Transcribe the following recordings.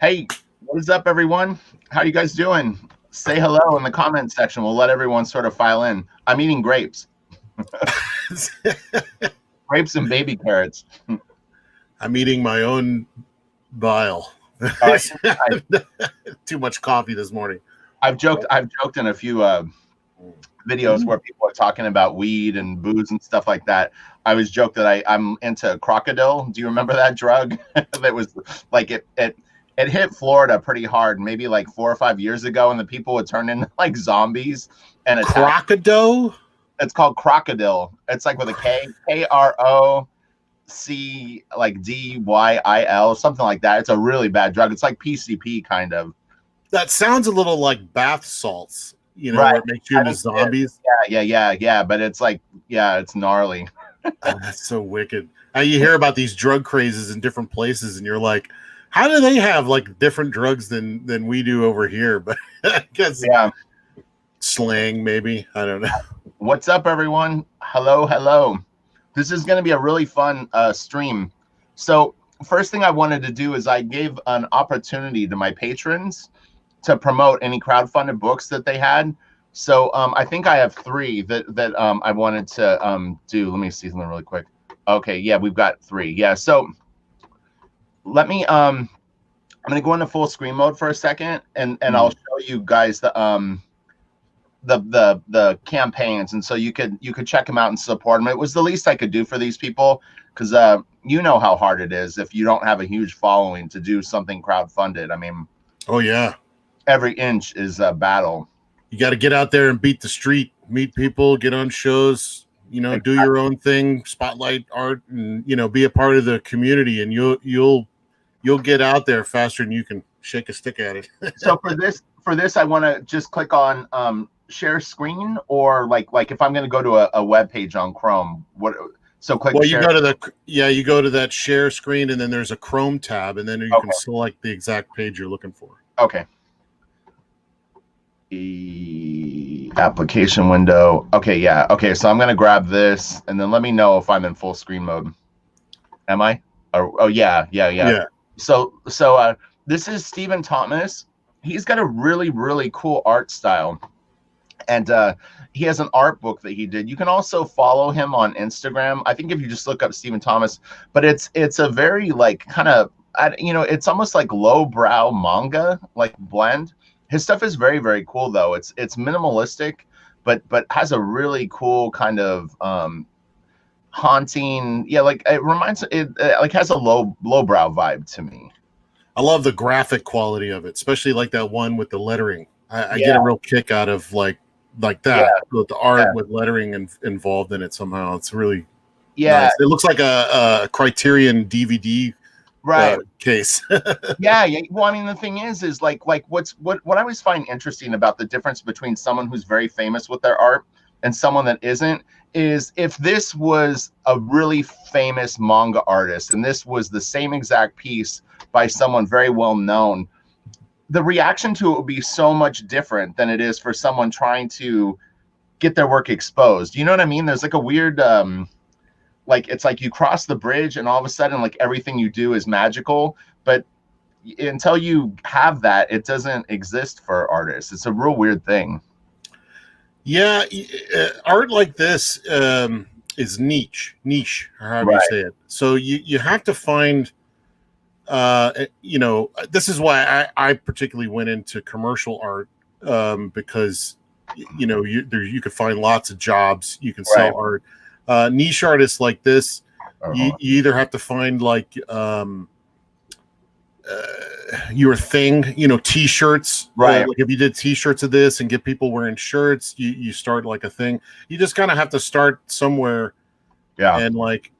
Hey, what is up, everyone? How you guys doing? Say hello in the comment section. We'll let everyone sort of file in. I'm eating grapes, grapes and baby carrots. I'm eating my own bile. Uh, Too much coffee this morning. I've joked in a few videos where people are talking about weed and booze and stuff like that. I was joked that I'm into crocodile. Do you remember that drug? That was like it hit Florida pretty hard, maybe like 4 or 5 years ago, and the people would turn into like zombies and attack. Crocodile? It's called crocodile. It's like with a KROC like DYIL, something like that. It's a really bad drug. It's like PCP kind of. That sounds a little like bath salts, Right. where it makes you into zombies. Yeah. But it's like, it's gnarly. Oh, that's so wicked. You hear about these drug crazes in different places, and you're like, how do they have like different drugs than we do over here? But I guess slang, maybe. I don't know. What's up, everyone? Hello. This is going to be a really fun stream. So first thing I wanted to do is I gave an opportunity to my patrons to promote any crowdfunded books that they had. So I think I have 3 that I wanted to do. Let me see something really quick. Okay, yeah, we've got 3. Yeah, so let me I'm gonna go into full screen mode for a second, and I'll show you guys the campaigns, and so you could check them out and support them. It was the least I could do for these people, because you know how hard it is if you don't have a huge following to do something crowdfunded. I mean, oh yeah, every inch is a battle. You got to get out there and beat the street, meet people, get on shows, exactly. Do your own thing, spotlight art, and be a part of the community, and you'll get out there faster than you can shake a stick at it. So for this I want to just click on share screen, or like if I'm going to go to a web page on Chrome, so click. Well, you go to that share screen, and then there's a Chrome tab, and then you can select the exact page you're looking for. Okay. The application window. Okay, yeah. Okay, so I'm going to grab this, and then let me know if I'm in full screen mode. Am I? Oh yeah. So this is Stephen Thomas. He's got a really, really cool art style. And he has an art book that he did. You can also follow him on Instagram. I think if you just look up Stephen Thomas, but it's a very like kind of, it's almost like lowbrow manga, like blend. His stuff is very, very cool though. It's minimalistic, but has a really cool kind of haunting. Yeah, like it reminds it like has a lowbrow vibe to me. I love the graphic quality of it, especially like that one with the lettering. I get a real kick out of like that with the art with lettering involved in it somehow. It's really nice. It looks like a Criterion DVD case. yeah. Well, I mean, the thing is like what I always find interesting about the difference between someone who's very famous with their art and someone that isn't is if this was a really famous manga artist and this was the same exact piece by someone very well known, the reaction to it would be so much different than it is for someone trying to get their work exposed. You know what I mean? There's like a weird, like it's like you cross the bridge and all of a sudden like everything you do is magical. But until you have that, it doesn't exist for artists. It's a real weird thing. Yeah, art like this is niche, or however you say it. So you have to find. This is why I particularly went into commercial art, because you could find lots of jobs. You can sell art. Niche artists like this, you either have to find like your thing, t-shirts, like if you did t-shirts of this and get people wearing shirts, you start like a thing. You just kind of have to start somewhere, and like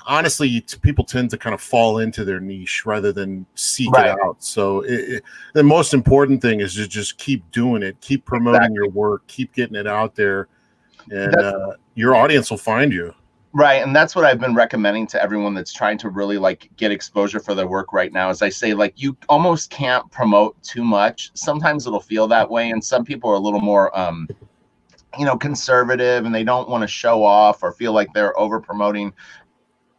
honestly, people tend to kind of fall into their niche rather than seek it out. So the most important thing is to just keep doing it, keep promoting your work, keep getting it out there, and your audience will find you. Right. And that's what I've been recommending to everyone that's trying to really like get exposure for their work right now. As I say, like you almost can't promote too much. Sometimes it'll feel that way. And some people are a little more, conservative, and they don't want to show off or feel like they're over promoting.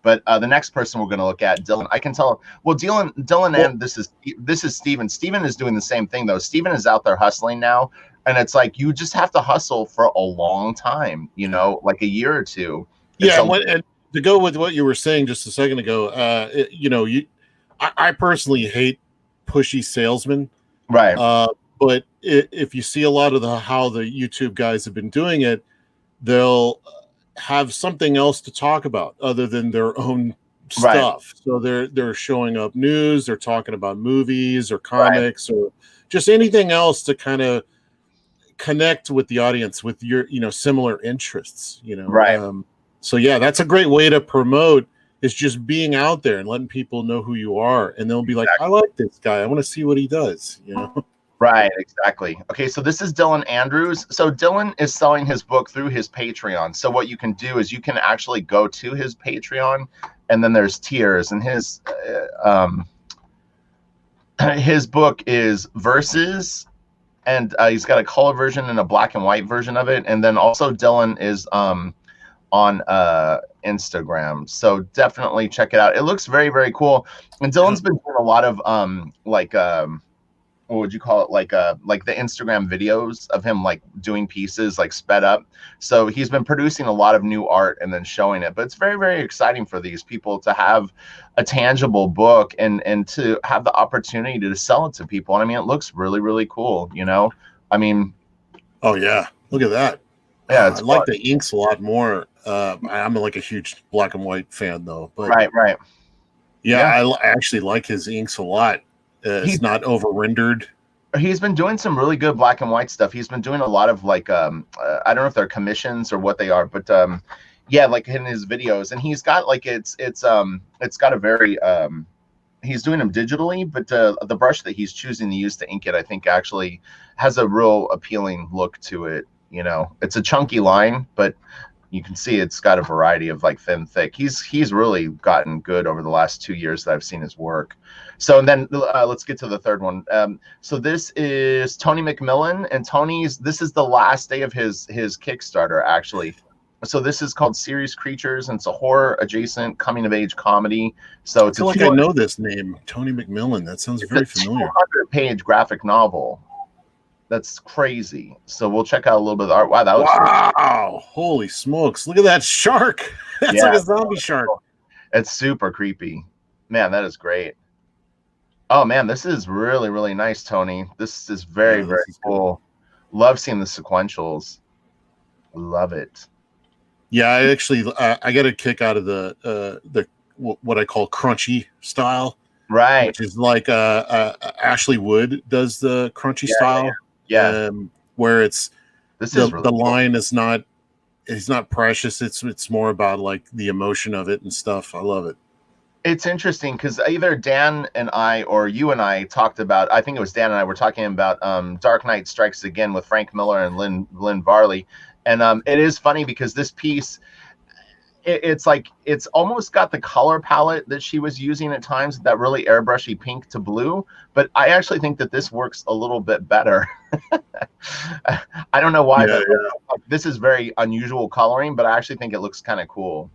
But the next person we're going to look at, Dylan, I can tell. Well, Dylan, and this is Steven. Steven is doing the same thing though. Steven is out there hustling now, and it's like you just have to hustle for a long time, you know, like a year or two. Yeah, and to go with what you were saying just a second ago, I personally hate pushy salesmen, right? But if you see a lot of how the YouTube guys have been doing it, they'll have something else to talk about other than their own stuff. So they're showing up news, they're talking about movies or comics or just anything else to kind of connect with the audience with your similar interests. So yeah, that's a great way to promote, is just being out there and letting people know who you are, and they'll be like, I like this guy, I want to see what he does. Right, exactly. Okay, so this is Dylan Andrews. So Dylan is selling his book through his Patreon. So what you can do is you can actually go to his Patreon, and then there's tiers, and his book is Verses, and he's got a color version and a black and white version of it. And then also Dylan is on Instagram, so definitely check it out. It looks very, very cool. And Dylan's been doing a lot of what would you call it, like the Instagram videos of him like doing pieces like sped up. So he's been producing a lot of new art and then showing it. But it's very, very exciting for these people to have a tangible book and to have the opportunity to sell it to people. And I mean, it looks really, really cool, I mean, oh yeah, look at that. Yeah, I like the inks a lot more. I'm like a huge black and white fan though, but right. Yeah, I actually like his inks a lot. It's not over rendered. He's been doing some really good black and white stuff. He's been doing a lot of like I don't know if they're commissions or what they are, but yeah, like in his videos, and he's got like it's got a very he's doing them digitally, but the brush that he's choosing to use to ink it, I think actually has a real appealing look to it. It's a chunky line, but you can see it's got a variety of like thin, thick. He's really gotten good over the last 2 years that I've seen his work. So then let's get to the third one. So this is Tony McMillan, and this is the last day of his Kickstarter actually. So this is called Serious Creatures, and it's a horror adjacent coming of age comedy. So it's I know this name, Tony McMillan. That sounds very familiar. 200-page graphic novel. That's crazy. So we'll check out a little bit of the art. Wow, that was wow! Holy smokes! Look at that shark. That's like a zombie shark. It's super creepy. Man, that is great. Oh man, this is really, really nice, Tony. This is very, very cool. Love seeing the sequentials. Love it. Yeah, I actually I get a kick out of the what I call crunchy style. Right. Which is like Ashley Wood does the crunchy style. Yeah. Where it's the line is not precious. It's more about like the emotion of it and stuff. I love it. It's interesting because either Dan and I or you and I talked about, I think it was Dan and I were talking about Dark Knight Strikes Again with Frank Miller and Lynn Varley. And it is funny because this piece, it's like it's almost got the color palette that she was using at times, that really airbrushy pink to blue, but I actually think that this works a little bit better. I don't know why. This is very unusual coloring, but I actually think it looks kind of cool.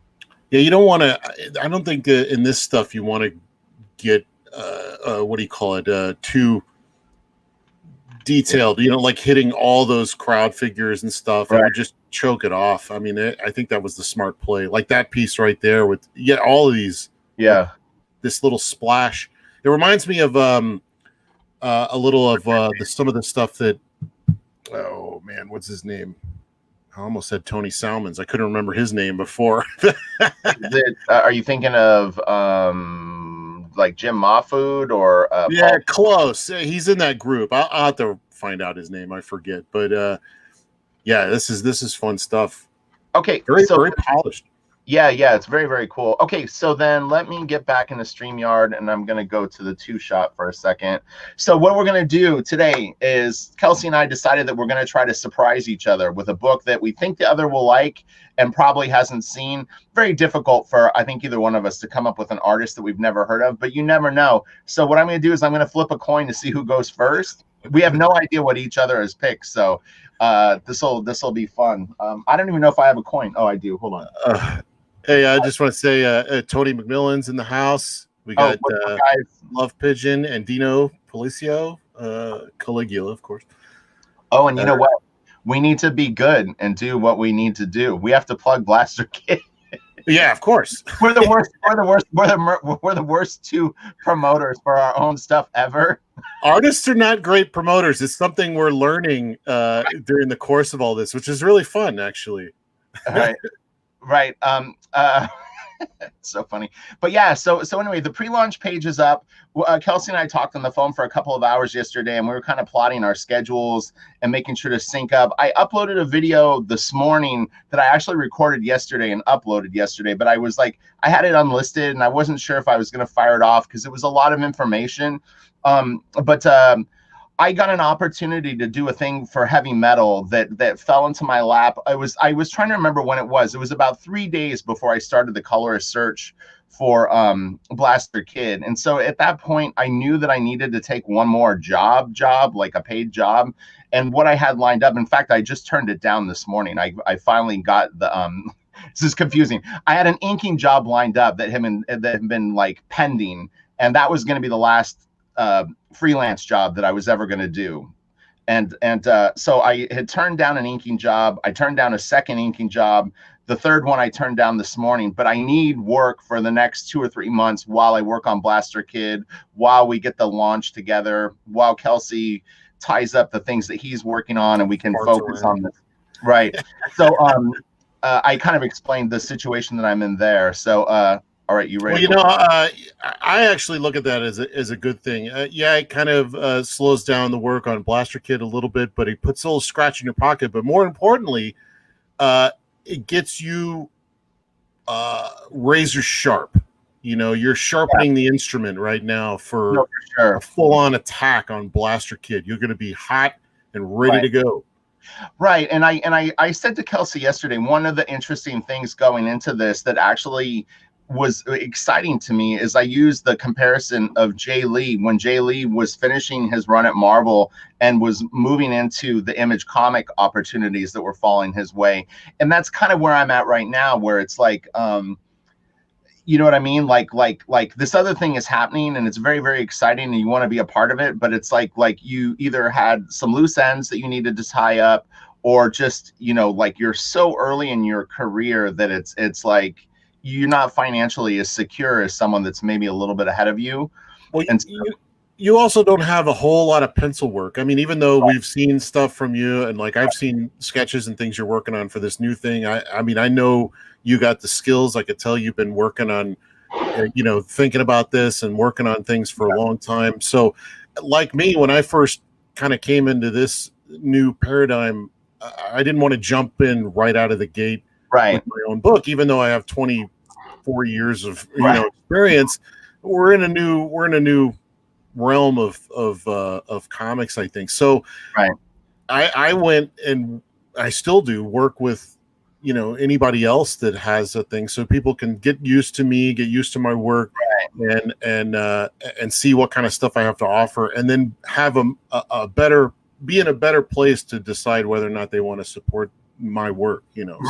Yeah, you don't want to, I don't think in this stuff you want to get what do you call it, too detailed, like hitting all those crowd figures and stuff. Right. I would just choke it off. I mean, I think that was the smart play. Like that piece right there with all of these. Yeah. This little splash. It reminds me of a little of some of the stuff that, oh man, what's his name? I almost said Tony Salmons. I couldn't remember his name before. Are you thinking of like Jim Mahfood or Paul? Close. He's in that group. I'll have to find out his name. I forget. But yeah, this is fun stuff. Okay, very polished. Yeah, it's very, very cool. Okay, so then let me get back into StreamYard, and I'm going to go to the two-shot for a second. So what we're going to do today is Kelsey and I decided that we're going to try to surprise each other with a book that we think the other will like and probably hasn't seen. Very difficult for, I think, either one of us to come up with an artist that we've never heard of, but you never know. So what I'm going to do is I'm going to flip a coin to see who goes first. We have no idea what each other has picked, so this will be fun. I don't even know if I have a coin. Oh, I do. Hold on. Hey, I just want to say Tony McMillan's in the house. We got Love Pigeon and Dino Policio, Caligula, of course. Oh, and you know what? We need to be good and do what we need to do. We have to plug Blaster Kid. Yeah, of course. We're the worst. We're the worst two promoters for our own stuff ever. Artists are not great promoters. It's something we're learning during the course of all this, which is really fun, actually. Right. It's so funny. But yeah, so anyway, the pre-launch page is up. Kelsey and I talked on the phone for a couple of hours yesterday, and we were kind of plotting our schedules and making sure to sync up. I uploaded a video this morning that I actually recorded yesterday and uploaded yesterday, but I was like, I had it unlisted and I wasn't sure if I was going to fire it off because it was a lot of information. I got an opportunity to do a thing for heavy metal that fell into my lap. I was trying to remember when it was. It was about 3 days before I started the colorist search for Blaster Kid. And so at that point, I knew that I needed to take one more job, like a paid job. And what I had lined up, in fact, I just turned it down this morning. I finally got the this is confusing. I had an inking job lined up that had been like pending, and that was going to be the last freelance job that I was ever going to do. And so I had turned down an inking job. I turned down a second inking job. The third one I turned down this morning, but I need work for the next 2 or 3 months while I work on Blaster Kid, while we get the launch together, while Kelsey ties up the things that he's working on and we can focus on this. Right. So I kind of explained the situation that I'm in there. So all right, you ready? Well, I actually look at that as a good thing. Yeah, it kind of slows down the work on Blaster Kid a little bit, but it puts a little scratch in your pocket. But more importantly, it gets you razor sharp. You're sharpening the instrument right now for a full-on attack on Blaster Kid. You're going to be hot and ready to go. Right. And I said to Kelsey yesterday, one of the interesting things going into this that actually was exciting to me is I used the comparison of Jay Lee when Jay Lee was finishing his run at Marvel and was moving into the Image comic opportunities that were falling his way. And that's kind of where I'm at right now, where it's like, you know what I mean? Like this other thing is happening and it's very, very exciting and you want to be a part of it. But it's like you either had some loose ends that you needed to tie up, or just, like you're so early in your career that it's like, you're not financially as secure as someone that's maybe a little bit ahead of you. Well, you also don't have a whole lot of pencil work. I mean, even though we've seen stuff from you and like I've seen sketches and things you're working on for this new thing. I mean, I know you got the skills. I could tell you've been working on, thinking about this and working on things for a long time. So like me, when I first kind of came into this new paradigm, I didn't want to jump in right out of the gate. Right. With my own book, even though I have 24 years of experience, we're in a new realm of comics, I think. So I went, and I still do work with anybody else that has a thing, so people can get used to me, get used to my work, and see what kind of stuff I have to offer, and then have be in a better place to decide whether or not they want to support my work.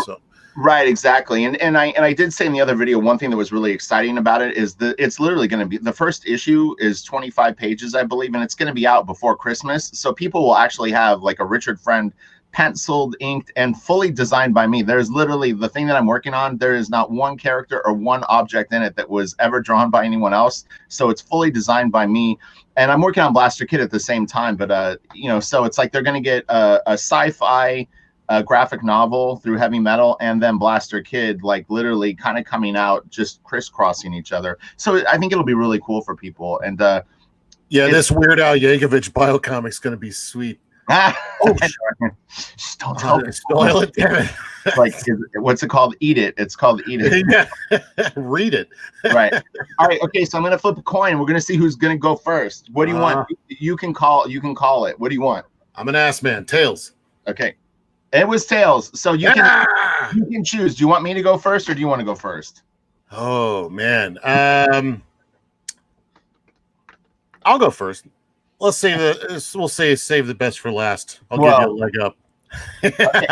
So. Right, exactly. And I did say in the other video, one thing that was really exciting about it is that it's literally going to be, the first issue is 25 pages, I believe, and it's going to be out before Christmas. So people will actually have like a Richard Friend penciled, inked, and fully designed by me. There's literally the thing that I'm working on. There is not one character or one object in it that was ever drawn by anyone else. So it's fully designed by me. And I'm working on Blaster Kid at the same time. But, so it's like they're going to get a sci-fi graphic novel through heavy metal, and then Blaster Kid, like literally kind of coming out, just crisscrossing each other. So I think it'll be really cool for people. And this Weird Al Yankovic biocomic's going to be sweet. Just don't tell me. Spoil it, damn it. Like, what's it called? Eat It. It's called Eat It. Read it. Right. All right. Okay. So I'm gonna flip a coin. We're gonna see who's gonna go first. What do you want? You can call it. What do you want? I'm an ass man. Tails. Okay. It was Tails. So you can choose. Do you want me to go first, or do you want to go first? Oh man. I'll go first. Let's save save the best for last. I'll give you a leg up. Okay.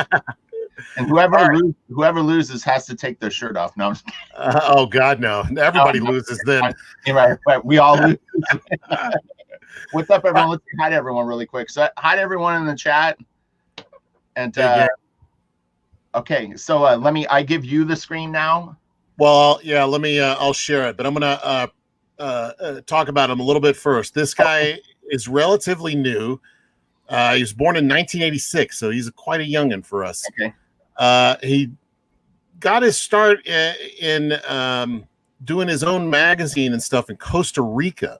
And whoever loses has to take their shirt off. No, oh God, no! Everybody loses then. Right, we all lose. What's up, everyone? Let's say hi to everyone really quick. So hi to everyone in the chat. And okay, so I give you the screen now. Well, yeah, let me. I'll share it, but I'm gonna talk about him a little bit first. This guy is relatively new. He was born in 1986, so he's quite a youngin' for us. Okay. He got his start in doing his own magazine and stuff in Costa Rica.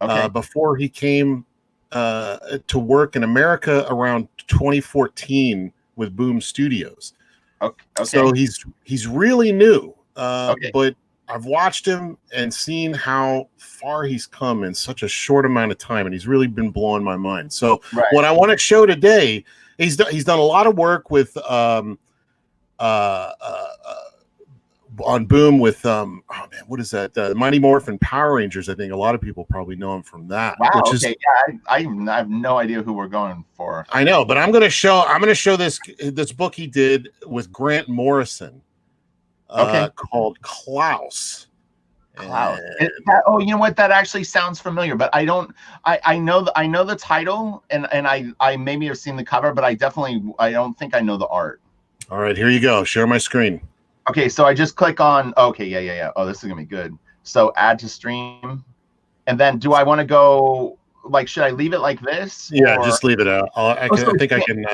Okay. Before he came to work in America around 2014 with Boom Studios. Okay. So he's really new. Okay. But I've watched him and seen how far he's come in such a short amount of time, and he's really been blowing my mind. So what I want to show today, he's done a lot of work with on Boom with oh man, what is that? Mighty Morphin Power Rangers. I think a lot of people probably know him from that. Wow. Okay. Yeah, I have no idea who we're going for. I know, but I'm gonna show this book he did with Grant Morrison. Called Klaus. Oh, you know what? That actually sounds familiar, but I don't. I know the title, and I maybe have seen the cover, but I don't think I know the art. All right, here you go. Share my screen. Okay, so I just click on. Okay, yeah. Oh, this is gonna be good. So add to stream, and then do I want to go? Like, should I leave it like this? Yeah, just leave it out. I think I can.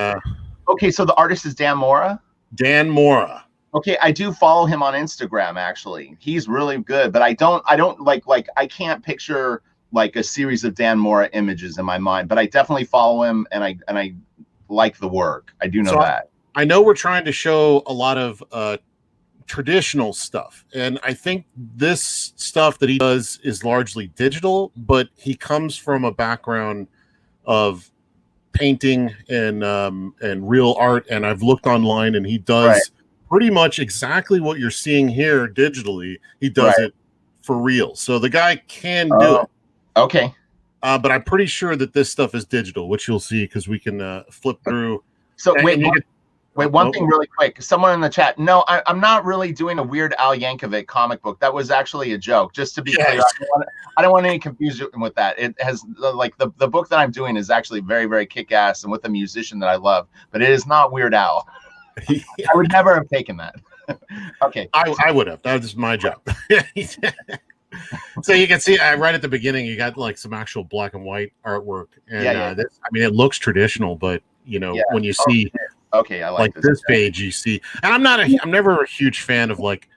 Okay, so the artist is Dan Mora. Dan Mora. Okay, I do follow him on Instagram. Actually, he's really good, but I don't like I can't picture like a series of Dan Mora images in my mind. But I definitely follow him, and I like the work. I do know that. I know we're trying to show a lot of traditional stuff, and I think this stuff that he does is largely digital. But he comes from a background of painting and real art, and I've looked online, and he does. Pretty much exactly what you're seeing here digitally, he does it for real. So the guy can do it. Okay. But I'm pretty sure that this stuff is digital, which you'll see because we can flip through. So one thing really quick. Someone in the chat. No, I'm not really doing a Weird Al Yankovic comic book. That was actually a joke. Just to be clear, I don't want any confusion with that. It has like the book that I'm doing is actually very, very kick-ass and with a musician that I love, but it is not Weird Al. I would never have taken that. Okay. I would have. That was my job. So you can see right at the beginning, you got like some actual black and white artwork. And it looks traditional, but when you see I like this page, you see, and I'm never a huge fan of like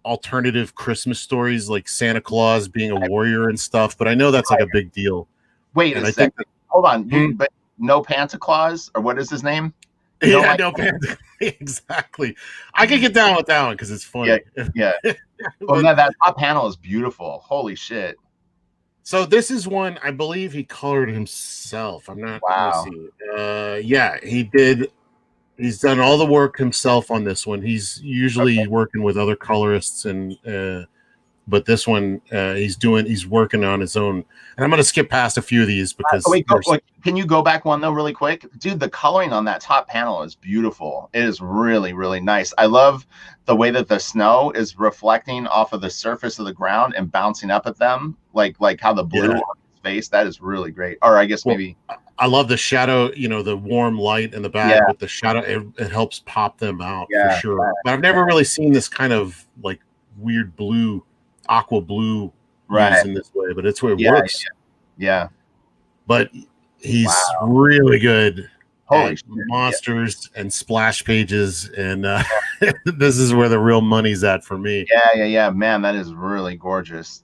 alternative Christmas stories like Santa Claus being a warrior and stuff, but I know that's like a big deal. Wait a second. Hold on. But no Santa Claus, or what is his name? No Panda. Exactly. I can get down with that one because it's funny. Yeah. Well, that top panel is beautiful. Holy shit. So this is one I believe he colored himself. I'm not. Wow. Yeah, he did. He's done all the work himself on this one. He's usually working with other colorists, but this one he's working on his own. And I'm going to skip past a few of these because can you go back one though really quick? Dude, the coloring on that top panel is beautiful. It is really, really nice. I love the way that the snow is reflecting off of the surface of the ground and bouncing up at them, like how the blue on his face. That is really great. Or I guess maybe I love the shadow, the warm light in the back with the shadow. It helps pop them out for sure. But I've never really seen this kind of like weird blue, aqua blue used in this way, but it's where it works. Yeah. But he's really good at monsters and splash pages, and this is where the real money's at for me. Yeah. Man, that is really gorgeous.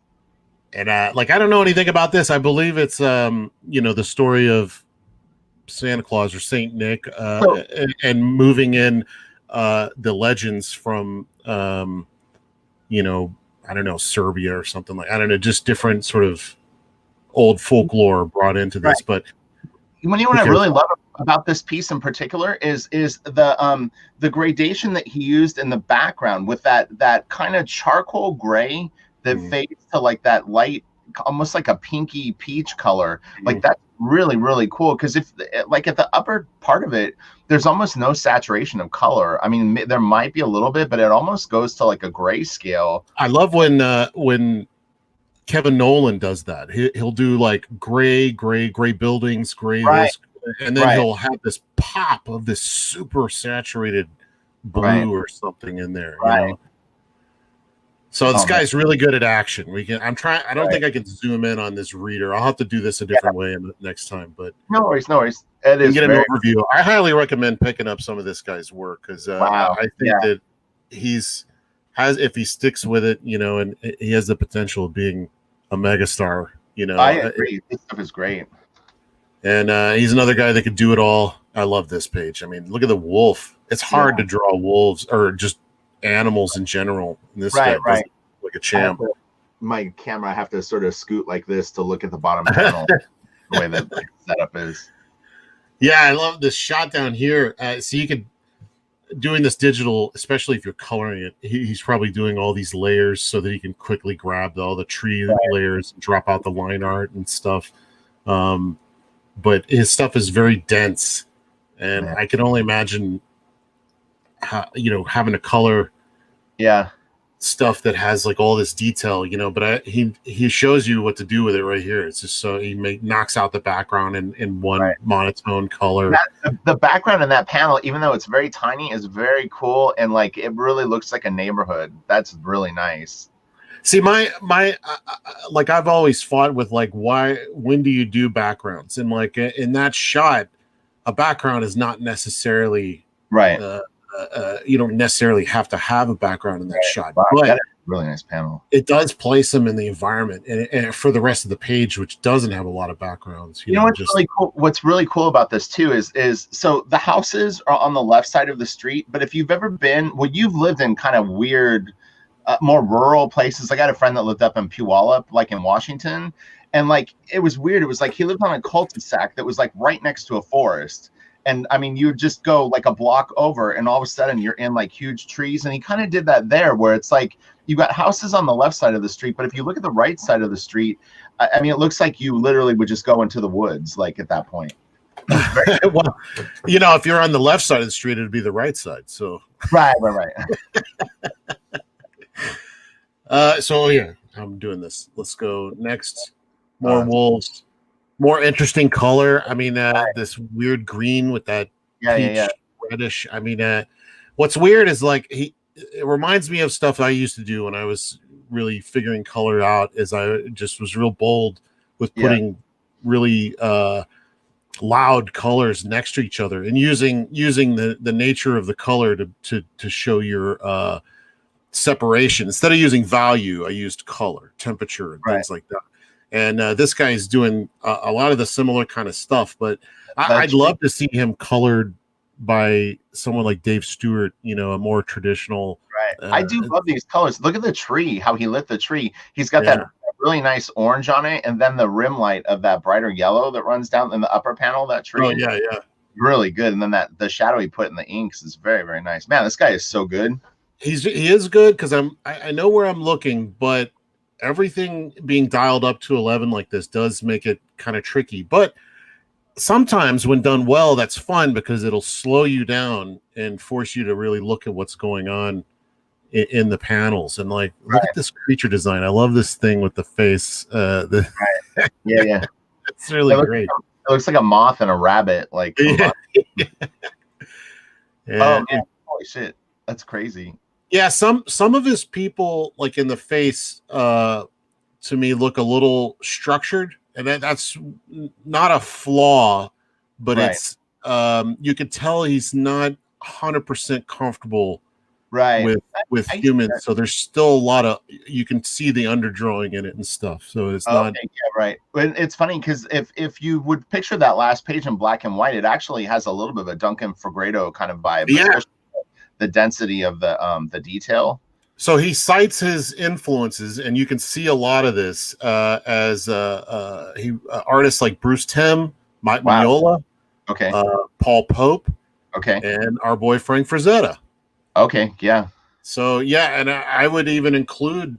And I don't know anything about this. I believe it's the story of Santa Claus or Saint Nick and moving in the legends from I don't know, Serbia or something like, I don't know, just different sort of old folklore brought into this. But what I really love about this piece in particular is the gradation that he used in the background with that kind of charcoal gray that fades to like that light almost like a pinky peach color. Like that's really, really cool. Because if like at the upper part of it, there's almost no saturation of color. I mean, there might be a little bit, but it almost goes to like a grayscale. I love when Kevin Nolan does that. He'll do like gray buildings, gray this, and then he'll have this pop of this super saturated blue or something in there. You know? So this guy's really good at action. I don't think I can zoom in on this reader. I'll have to do this a different way next time. But no worries. It is get an overview. I highly recommend picking up some of this guy's work because I think that if he sticks with it, you know, and he has the potential of being a megastar. You know, I agree. This stuff is great. And he's another guy that could do it all. I love this page. I mean, look at the wolf. It's hard to draw wolves or just animals in general. And this guy does like a champ. My camera, I have to sort of scoot like this to look at the bottom panel. The way that the setup is. Yeah, I love this shot down here. So you could doing this digital, especially if you're coloring it. He's probably doing all these layers so that he can quickly grab all the tree layers, and drop out the line art and stuff. But his stuff is very dense, and I can only imagine how, you know, having to color stuff that has like all this detail, you know. But he shows you what to do with it right here. It's just so he knocks out the background in one monotone color. The background in that panel, even though it's very tiny, is very cool, and like it really looks like a neighborhood. That's really nice. See, my like I've always fought with like when do you do backgrounds? And like in that shot, a background is not necessarily you don't necessarily have to have a background in that shot. Wow, but that is a really nice panel. It does place them in the environment and for the rest of the page, which doesn't have a lot of backgrounds. You know what's really cool? What's really cool about this too is so the houses are on the left side of the street, but if you've ever been, you've lived in kind of weird, more rural places. I got a friend that lived up in Puyallup, like in Washington, and like it was weird. It was like he lived on a cul-de-sac that was like right next to a forest. And I mean, you would just go like a block over, and all of a sudden you're in like huge trees. And he kind of did that there, where it's like you got houses on the left side of the street, but if you look at the right side of the street, I mean, it looks like you literally would just go into the woods, like at that point. Well, you know, if you're on the left side of the street, it'd be the right side. So right. So yeah, I'm doing this. Let's go next. More wolves, more interesting color. I mean, this weird green with that peach reddish. I mean, what's weird is like it reminds me of stuff I used to do when I was really figuring color out. Is I just was real bold with putting really loud colors next to each other and using the nature of the color to show your separation. Instead of using value, I used color, temperature, and things like that. And this guy is doing a lot of the similar kind of stuff, but I'd love to see him colored by someone like Dave Stewart, you know, a more traditional. I do love these colors. Look at the tree, how he lit the tree. He's got that really nice orange on it, and then the rim light of that brighter yellow that runs down in the upper panel of that tree. Oh, yeah. Really good. And then the shadow he put in the inks is very, very nice. Man, this guy is so good. He is good because I know where I'm looking, but everything being dialed up to 11 like this does make it kind of tricky. But sometimes when done well, that's fun because it'll slow you down and force you to really look at what's going on in the panels. And like, look at this creature design. I love this thing with the face. Yeah. It's really great. It looks like a moth and a rabbit. Like, oh man, holy shit, that's crazy. Yeah, some of his people, like in the face, to me look a little structured, and that's not a flaw, but it's you could tell he's not 100% comfortable with humans. So there's still a lot of, you can see the underdrawing in it and stuff. So it's not. Yeah, right. And it's funny because if you would picture that last page in black and white, it actually has a little bit of a Duncan Fegredo kind of vibe. Yeah. The density of the detail. So he cites his influences, and you can see a lot of this as artists like Bruce Timm, Mike Mignola, Paul Pope, and our boy Frank Frazetta. Okay, yeah. So yeah, and I would even include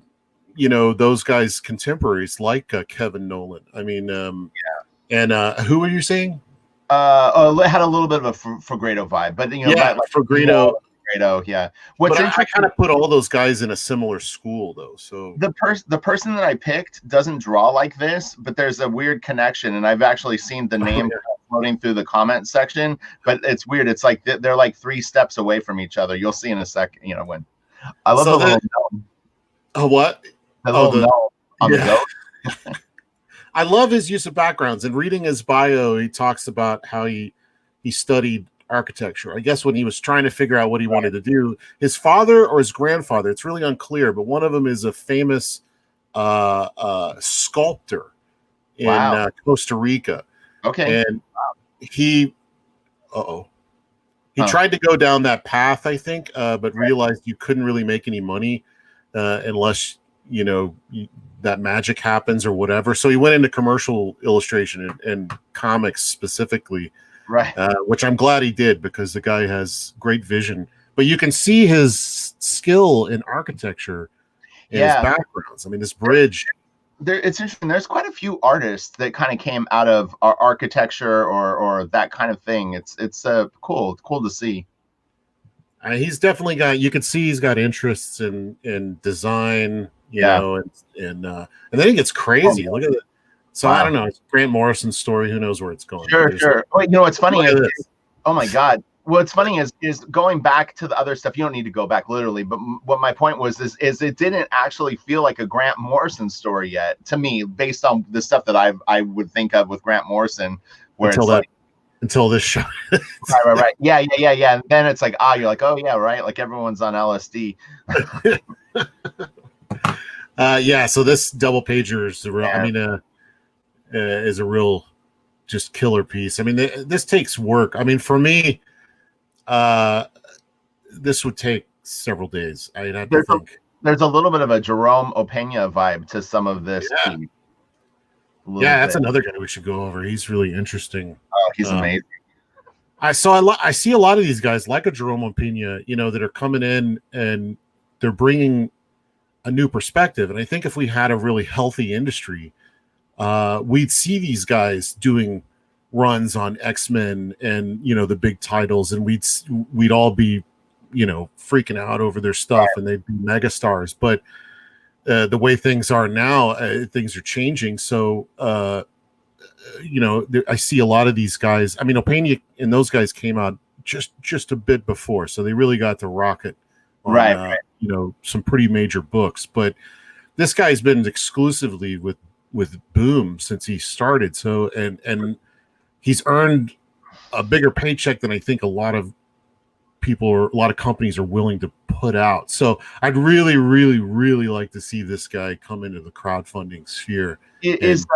those guys contemporaries like Kevin Nolan. I mean, and who were you saying? It had a little bit of a Fagredo vibe, but Fagredo. Yeah. But I kind of put all those guys in a similar school, though. So the person that I picked doesn't draw like this, but there's a weird connection, and I've actually seen the name floating through the comment section. But it's weird. It's like they're like 3 steps away from each other. You'll see in a second. When I love the little gnome. Oh, what? The little gnome on the goat. I love his use of backgrounds. And reading his bio, he talks about how he studied architecture. I guess when he was trying to figure out what he wanted to do, his father or his grandfather, it's really unclear, but one of them is a famous sculptor in Costa Rica. Okay. And he tried to go down that path, I think, but realized you couldn't really make any money unless that magic happens or whatever. So he went into commercial illustration and comics specifically, right? Which I'm glad he did, because the guy has great vision. But you can see his skill in architecture and his backgrounds. I mean, this bridge. It's interesting. There's quite a few artists that kind of came out of architecture or that kind of thing. It's cool to see. He's definitely got. You can see he's got interests in design. And then it gets crazy. Look at it. So I don't know. It's Grant Morrison's story. Who knows where it's going? Sure. Wait, what's funny is, oh my God. What's funny is going back to the other stuff. You don't need to go back literally, but what my point was is it didn't actually feel like a Grant Morrison story yet to me, based on the stuff that I would think of with Grant Morrison, where until this show. Right. Yeah. And then it's like, you're like, oh yeah, right. Like everyone's on LSD. So this double pager is is a real just killer piece. I mean, this takes work. I mean, for me, this would take several days. I'd have to think. There's a little bit of a Jerome Opeña vibe to some of this. That's another guy we should go over. He's really interesting. Oh, he's amazing. I see a lot of these guys like a Jerome Opeña, that are coming in and they're bringing a new perspective. And I think if we had a really healthy industry, we'd see these guys doing runs on X-Men and the big titles, and we'd all be freaking out over their stuff, and they'd be megastars. But the way things are now, things are changing. So I see a lot of these guys. I mean, Opeña and those guys came out just a bit before, so they really got to rock it on, some pretty major books. But this guy's been exclusively with Boom since he started. So and he's earned a bigger paycheck than I think a lot of people or a lot of companies are willing to put out. So I'd really, really, really like to see this guy come into the crowdfunding sphere. His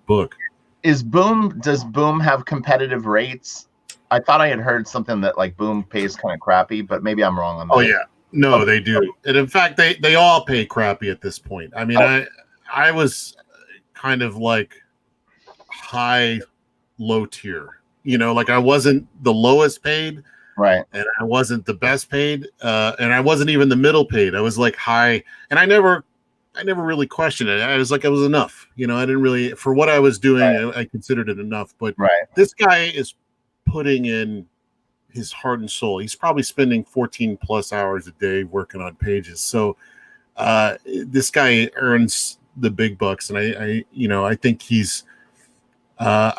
book. Does Boom have competitive rates? I thought I had heard something that like Boom pays kind of crappy, but maybe I'm wrong on that. Oh yeah. No, they do. And in fact, they all pay crappy at this point. I mean, I was kind of like high, low tier, like I wasn't the lowest paid, right? And I wasn't the best paid, and I wasn't even the middle paid. I was like high, and I never really questioned it. I was like, it was enough. I didn't really, for what I was doing, I considered it enough. But this guy is putting in his heart and soul. He's probably spending 14 plus hours a day working on pages. So this guy earns the big bucks, and I think he's. I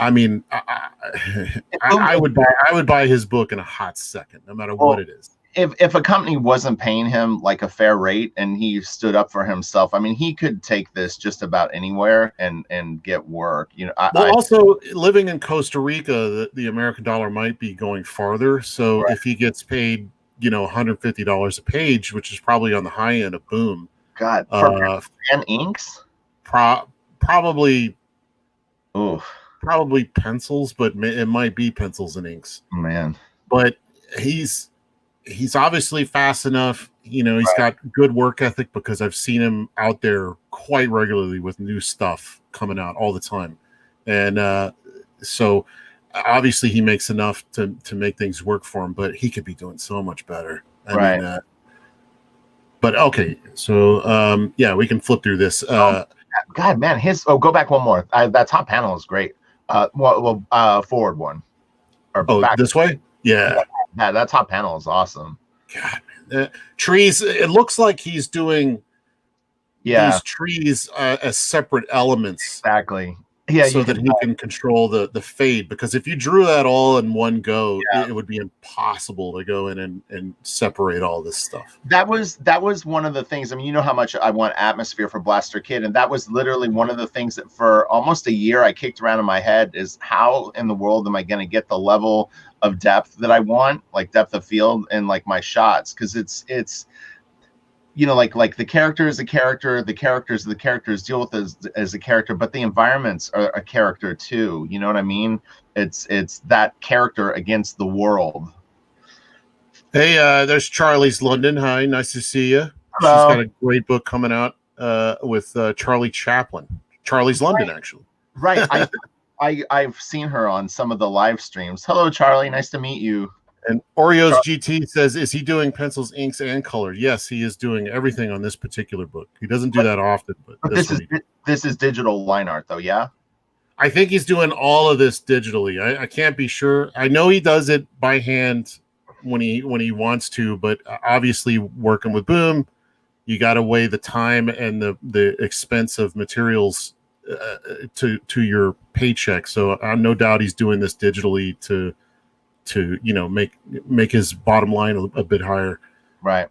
would buy his book in a hot second, no matter what it is. If a company wasn't paying him like a fair rate and he stood up for himself, I mean, he could take this just about anywhere and get work. Also living in Costa Rica, the American dollar might be going farther. So if he gets paid, $150 a page, which is probably on the high end of Boom. God, and inks. Probably. Oof. Probably pencils, but it might be pencils and inks. Man, but he's obviously fast enough. He's got good work ethic, because I've seen him out there quite regularly with new stuff coming out all the time, and so obviously he makes enough to make things work for him. But he could be doing so much better. I mean, But okay, so yeah, we can flip through this. God, man, go back one more. That top panel is great. Forward one or back. This way, yeah. That top panel is awesome. God, man. Trees. It looks like he's doing these trees as separate elements. Exactly. Yeah, so that he can control the fade, because if you drew that all in one go, it would be impossible to go in and separate all this stuff. That was one of the things. I mean, you know how much I want atmosphere for Blaster Kid, and that was literally one of the things that for almost a year I kicked around in my head is how in the world am I going to get the level of depth that I want, like depth of field and like my shots, because it's you know, like the character is a character, the characters deal with as a character, but the environments are a character too. You know what I mean? It's that character against the world. Hey, there's Charlie's London. Hi, nice to see you. Hello. She's got a great book coming out with Charlie Chaplin. Charlie's London, actually. Right. I've seen her on some of the live streams. Hello, Charlie. Nice to meet you. And Oreos GT says, is he doing pencils, inks, and color? Yes, he is doing everything on this particular book. He doesn't do that often, but this is digital line art, though, yeah? I think he's doing all of this digitally. I can't be sure. I know he does it by hand when he wants to, but obviously working with Boom, you got to weigh the time and the expense of materials to your paycheck. So no doubt he's doing this digitally to you know make his bottom line a bit higher, right?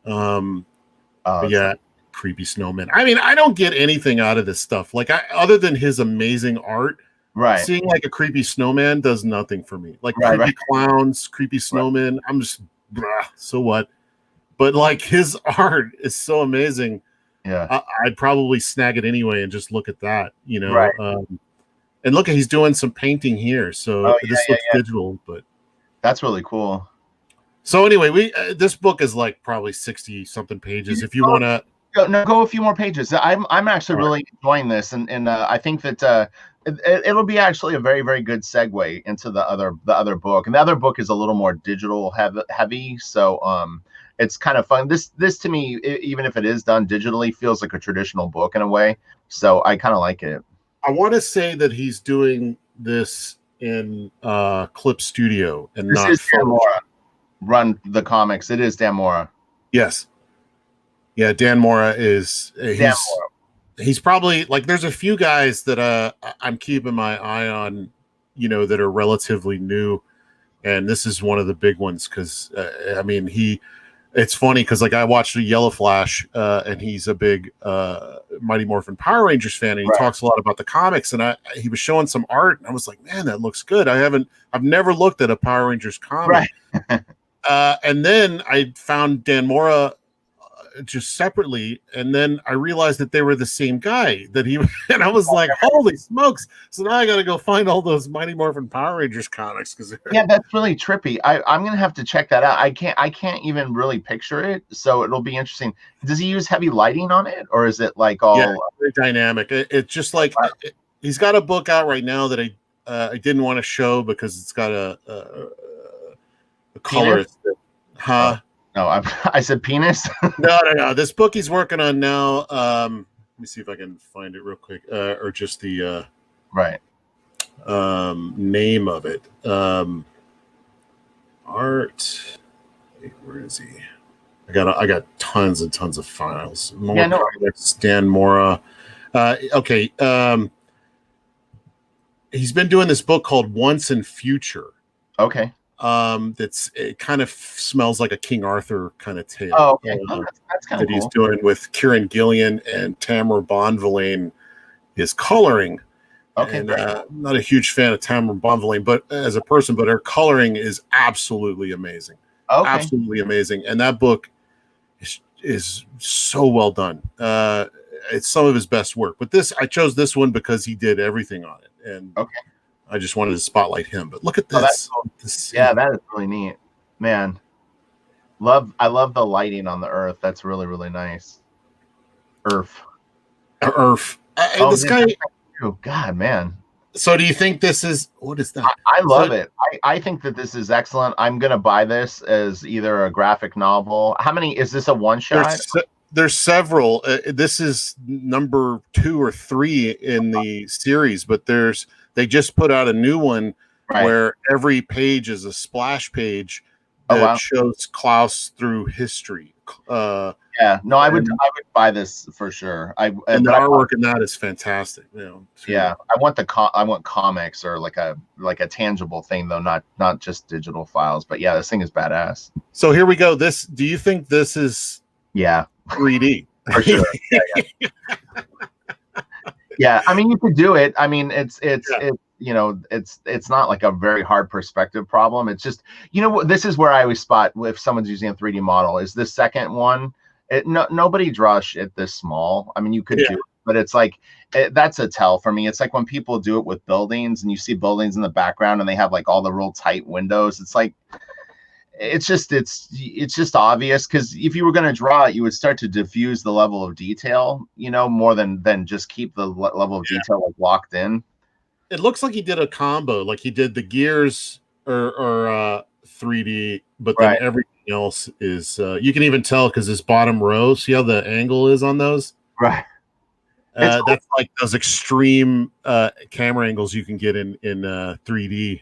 Yeah, creepy snowman. I mean, I don't get anything out of this stuff, like other than his amazing art. Right, seeing like a creepy snowman does nothing for me. Like creepy clowns, creepy snowmen, I'm just so what? But like his art is so amazing. Yeah, I'd probably snag it anyway and just look at that, you know. Right. And look, he's doing some painting here, so this looks digital, but that's really cool. So anyway, this book is like probably 60 something pages. If you want to go a few more pages. I'm actually really enjoying this, and I think that it'll be actually a very, very good segue into the other book. And the other book is a little more digital heavy, so it's kind of fun. This to me, even if it is done digitally, feels like a traditional book in a way. So I kind of like it. I want to say that he's doing this in Clip Studio and this not is Dan Mora. Run the comics. It is Dan Mora. Yes. Yeah, Dan Mora is he's probably like there's a few guys that I'm keeping my eye on, you know, that are relatively new, and this is one of the big ones because I mean it's funny because like I watched the Yellow Flash and he's a big Mighty Morphin Power Rangers fan, and he talks a lot about the comics, and he was showing some art and I was like, man, that looks good. I've never looked at a Power Rangers comic. Right. And then I found Dan Mora just separately, and then I realized that they were the same guy and I was like, holy smokes. So now I got to go find all those Mighty Morphin Power Rangers comics. Yeah, that's really trippy. I'm going to have to check that out. I can't even really picture it. So it'll be interesting. Does he use heavy lighting on it, or is it like all very dynamic? It's just like he's got a book out right now that I didn't want to show because it's got a colorist. No, I said penis. No. This book he's working on now. Let me see if I can find it real quick, or just the name of it. Art. Wait, where is he? I got tons and tons of files. Dan Mora. Okay. He's been doing this book called Once and Future. Okay. It kind of smells like a King Arthur kind of tale. Oh, okay. That's kind of cool. He's doing with Kieran Gillian and Tamara Bonvillain is coloring. Okay, and I'm not a huge fan of Tamara Bonvillain, but as a person, but her coloring is absolutely amazing. Okay. Absolutely amazing. And that book is so well done. It's some of his best work. But I chose this one because he did everything on it. And I just wanted to spotlight him, but look at this. Yeah, that is really neat, man. I love the lighting on the earth. That's really, really nice. Earth. This guy. Oh God, man. So, do you think this is what is that? I love it. I think that this is excellent. I'm gonna buy this as either a graphic novel. How many is this, a one shot? There's several. This is number 2 or 3 in the series, but they just put out a new one where every page is a splash page that shows Klaus through history. I would buy this for sure. And the artwork in that is fantastic. I want comics or like a tangible thing though, not just digital files. But yeah, this thing is badass. So here we go. Do you think this is 3D? For sure. Yeah. I mean, you could do it. I mean, it's not like a very hard perspective problem. It's just, this is where I always spot if someone's using a 3D model is the second one. Nobody draws shit this small. I mean, you could do it, but it's like, that's a tell for me. It's like when people do it with buildings and you see buildings in the background and they have like all the real tight windows. It's like, it's just obvious, because if you were going to draw it, you would start to diffuse the level of detail, more than just keep the level of detail like locked in. It looks like he did a combo, like he did the gears or 3D, but then everything else is you can even tell because this bottom row, see how the angle is on those? Right. That's like those extreme camera angles you can get in 3D.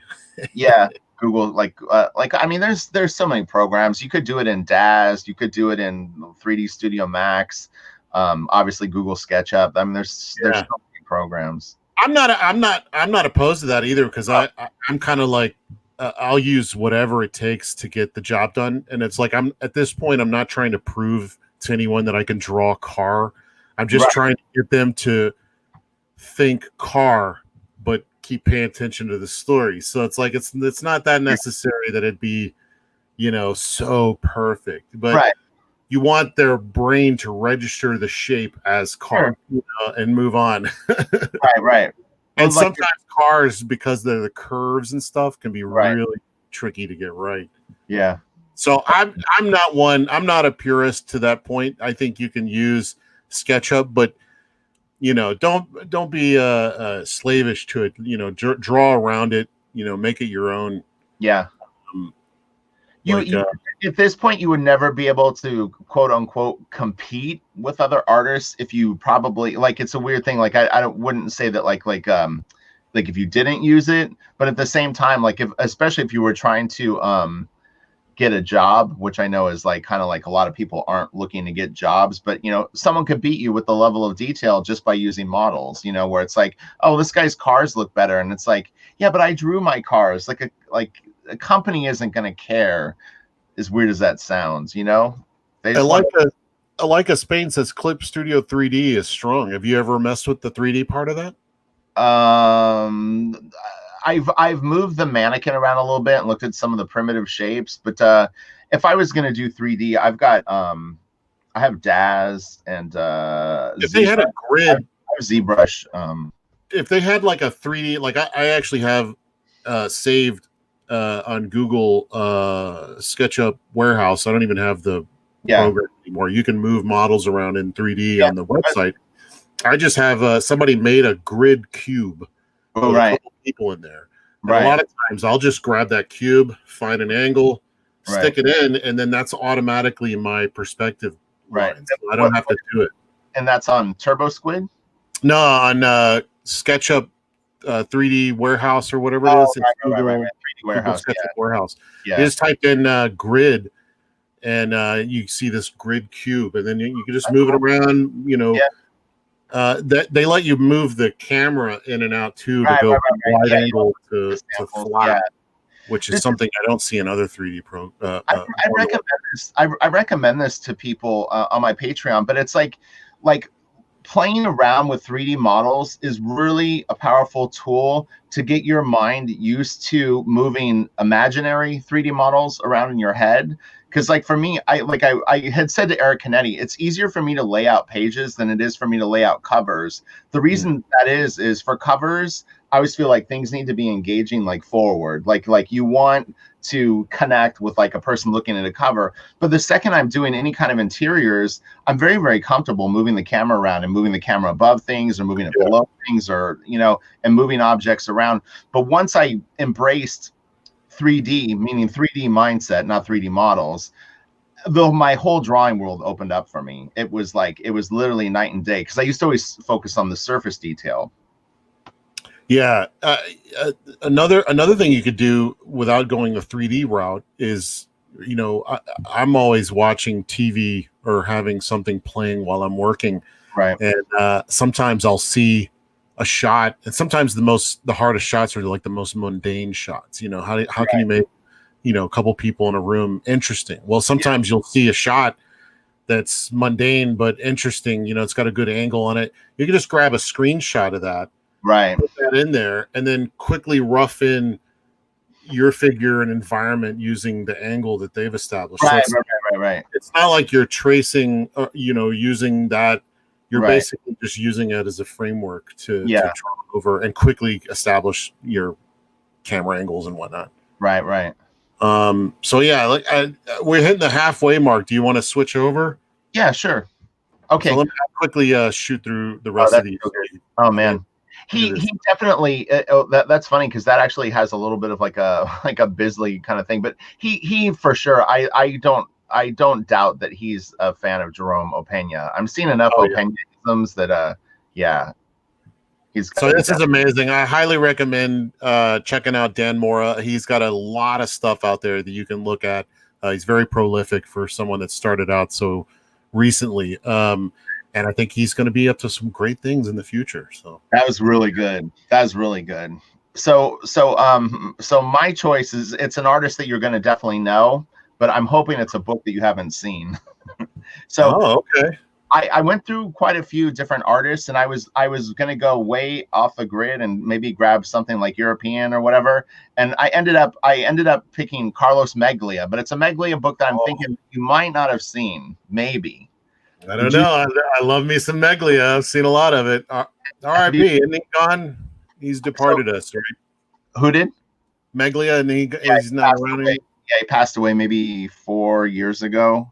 Yeah. Google, I mean, there's so many programs. You could do it in DAZ, you could do it in 3D Studio Max, obviously Google SketchUp. I mean, there's so many programs. I'm not opposed to that either, because I'm kind of like I'll use whatever it takes to get the job done. And it's like at this point I'm not trying to prove to anyone that I can draw a car. I'm just trying to get them to think car, but keep paying attention to the story. So it's like it's not that necessary that it be so perfect, but you want their brain to register the shape as car and move on. right And sometimes cars, because they're the curves and stuff, can be really tricky to get right. Yeah. So I'm not a purist to that point. I think you can use SketchUp, but don't be slavish to it. Draw around it. Make it your own. Yeah. At this point, you would never be able to quote unquote compete with other artists if you probably it's a weird thing. Like I wouldn't say that like if you didn't use it, but at the same time, especially if you were trying to get a job, which I know is kind of a lot of people aren't looking to get jobs, but someone could beat you with the level of detail just by using models, where it's like, oh, this guy's cars look better, and it's like, yeah, but I drew my cars. A company isn't going to care, as weird as that sounds, Like a Spain says Clip Studio 3D is strong. Have you ever messed with the 3D part of that? I've moved the mannequin around a little bit and looked at some of the primitive shapes, but if I was going to do 3D, I've got I have DAZ and if they had a grid, I have ZBrush. If they had like a 3D, I actually have saved on Google SketchUp Warehouse. I don't even have the program anymore. You can move models around in 3D on the website. I just have somebody made a grid cube. Oh, right. People in there. And a lot of times I'll just grab that cube, find an angle, stick it in, and then that's automatically my perspective. Right. So I don't have to do it. And that's on Turbo Squid? No, on SketchUp 3D Warehouse or whatever it is. It's Google 3D Warehouse. SketchUp Warehouse. You just type in grid, and you see this grid cube, and then you can just move it around. They let you move the camera in and out too to go from wide angle to flat, which is something I don't see in other 3D pro. I recommend this. I recommend this to people on my Patreon, but it's like playing around with 3D models is really a powerful tool to get your mind used to moving imaginary 3D models around in your head. Because for me, I had said to Eric Canetti, it's easier for me to lay out pages than it is for me to lay out covers. The reason that is for covers, I always feel like things need to be engaging forward. Like you want to connect with a person looking at a cover. But the second I'm doing any kind of interiors, I'm very, very comfortable moving the camera around and moving the camera above things or moving it below things or, and moving objects around. But once I embraced 3D, meaning 3D mindset, not 3D models, though my whole drawing world opened up for me. It was literally night and day, because I used to always focus on the surface detail. Yeah. Another thing you could do without going the 3D route is, I'm always watching TV or having something playing while I'm working. Right. And sometimes I'll see a shot, and sometimes the hardest shots are like the most mundane shots. How can you make, a couple people in a room interesting? Well, sometimes you'll see a shot that's mundane but interesting. It's got a good angle on it. You can just grab a screenshot of that, right, put that in there, and then quickly rough in your figure and environment using the angle that they've established. Right, so right. It's not like you're tracing, using that. You're basically just using it as a framework to draw over and quickly establish your camera angles and whatnot. Right. So yeah, we're hitting the halfway mark. Do you want to switch over? Yeah, sure. Okay. So let me quickly shoot through the rest of these. Oh man. He definitely that's funny, because that actually has a little bit of like a Bisley kind of thing, but he for sure, I don't doubt that he's a fan of Jerome Opeña. I'm seeing enough Opeñaisms that so this is amazing. I highly recommend checking out Dan Mora. He's got a lot of stuff out there that you can look at. He's very prolific for someone that started out so recently. And I think he's going to be up to some great things in the future. So that was really good. So my choice is, it's an artist that you're going to definitely know, but I'm hoping it's a book that you haven't seen. Okay. I went through quite a few different artists, and I was going to go way off the grid and maybe grab something like European or whatever. And I ended up picking Carlos Maglia, but it's a Maglia book that I'm thinking you might not have seen, maybe. I don't know. I love me some Maglia. I've seen a lot of it. R.I.P. Isn't he gone? He's departed us, right? Who did? Maglia, and he's not around anymore. Yeah, he passed away maybe 4 years ago.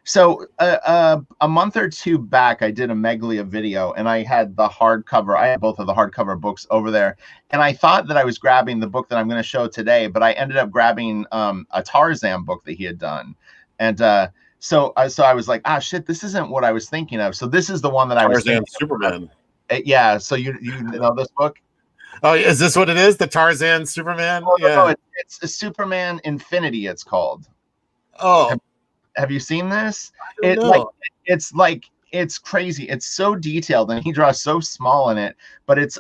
So a month or two back, I did a Maglia video, and I had the hardcover. I had both of the hardcover books over there, and I thought that I was grabbing the book that I'm going to show today, but I ended up grabbing a Tarzan book that he had done, and so I was like, shit, this isn't what I was thinking of. So this is the one that I was thinking Superman. Yeah. So you know this book? Oh, is this what it is? The Tarzan Superman? No, it's a Superman Infinity. It's called. Oh, have you seen this? It's crazy. It's so detailed, and he draws so small in it, but it's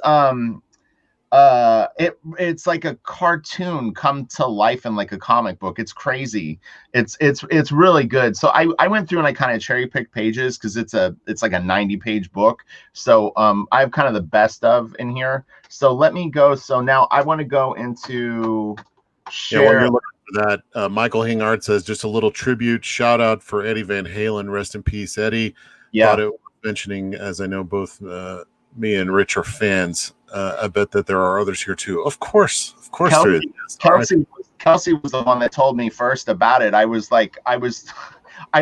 it's like a cartoon come to life in like a comic book. It's crazy. It's really good. So I went through and I kind of cherry picked pages, because it's like a 90-page book. So I have kind of the best of in here. So let me go. So now I want to go into share. Yeah, while you're looking for that, Michael Hingard says, just a little tribute shout out for Eddie Van Halen. Rest in peace, Eddie. Yeah. Thought it was mentioning, as I know both me and Rich are fans. I bet that there are others here too. Of course there is. Kelsey was the one that told me first about it. I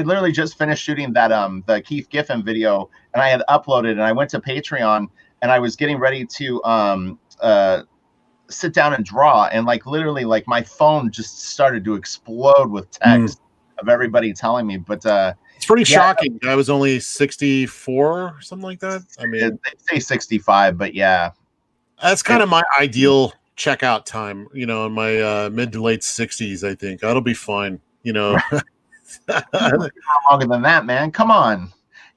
literally just finished shooting that the Keith Giffen video, and I had uploaded, and I went to Patreon, and I was getting ready to sit down and draw, and like literally like my phone just started to explode with text of everybody telling me. But it's pretty shocking. I was only 64 or something like that. I mean, they say 65, but yeah. That's kind of my ideal checkout time, in my mid to late 60s, I think. That'll be fine, Longer than that, man. Come on.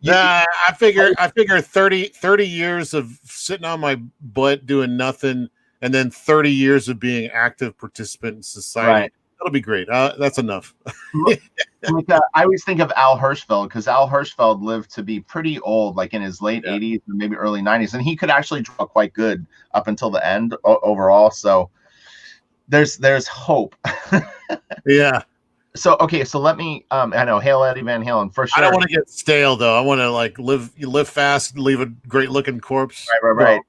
I figure 30 years of sitting on my butt doing nothing, and then 30 years of being active participant in society. Right. That'll be great. That's enough. I always think of Al Hirschfeld, because Al Hirschfeld lived to be pretty old, like in his late 80s or maybe early 90s, and he could actually draw quite good up until the end overall. So there's hope. Yeah. So okay, so let me I know, hail Eddie Van Halen for sure. I don't want to get stale though. I want to like live fast, leave a great looking corpse. Right.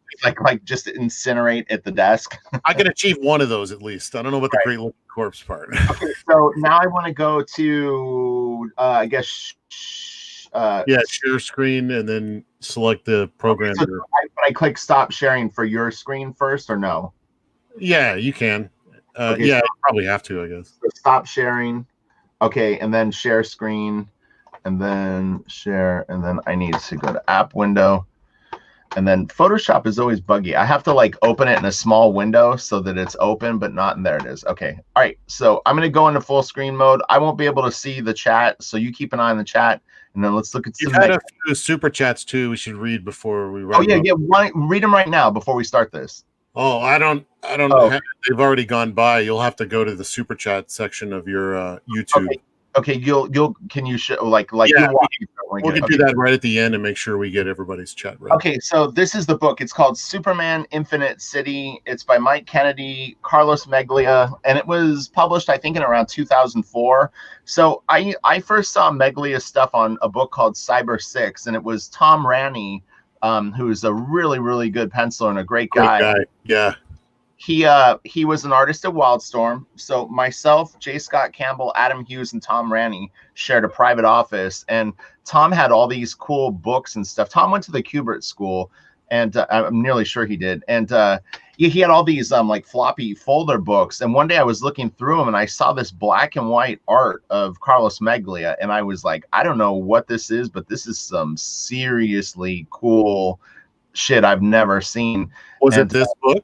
Like just incinerate at the desk. I can achieve one of those at least. I don't know about the great looking corpse part. Okay, so now I want to go to I guess share screen, and then select the program. Okay, so I click stop sharing for your screen first, or no? Yeah, you can. Okay, yeah, you probably have to, I guess. So stop sharing. Okay, and then share screen, and then share, and then I need to go to app window. And then Photoshop is always buggy. I have to like open it in a small window so that it's open, but not, and there it is. Okay. All right. So I'm going to go into full screen mode. I won't be able to see the chat. So you keep an eye on the chat, and then let's look at some. You've had a few super chats too. We should read before we wrap up. Yeah. Read them right now before we start this. Oh, I don't they've already gone by. You'll have to go to the super chat section of your YouTube. Okay, can you show like yeah, we'll do that right at the end and make sure we get everybody's chat right. Okay, so this is the book. It's called Superman Infinite City. It's by Mike Kennedy, Carlos Maglia, and it was published, I think, in around 2004. So I first saw Maglia's stuff on a book called Cyber 6, and it was Tom Ranney, who is a really, really good penciler and a great guy. Yeah. He was an artist at Wildstorm. So myself, J. Scott Campbell, Adam Hughes, and Tom Ranney shared a private office. And Tom had all these cool books and stuff. Tom went to the Kubert School, and I'm nearly sure he did. And he had all these like floppy folder books. And one day I was looking through them, and I saw this black and white art of Carlos Maglia. And I was like, I don't know what this is, but this is some seriously cool shit I've never seen. Was it this book?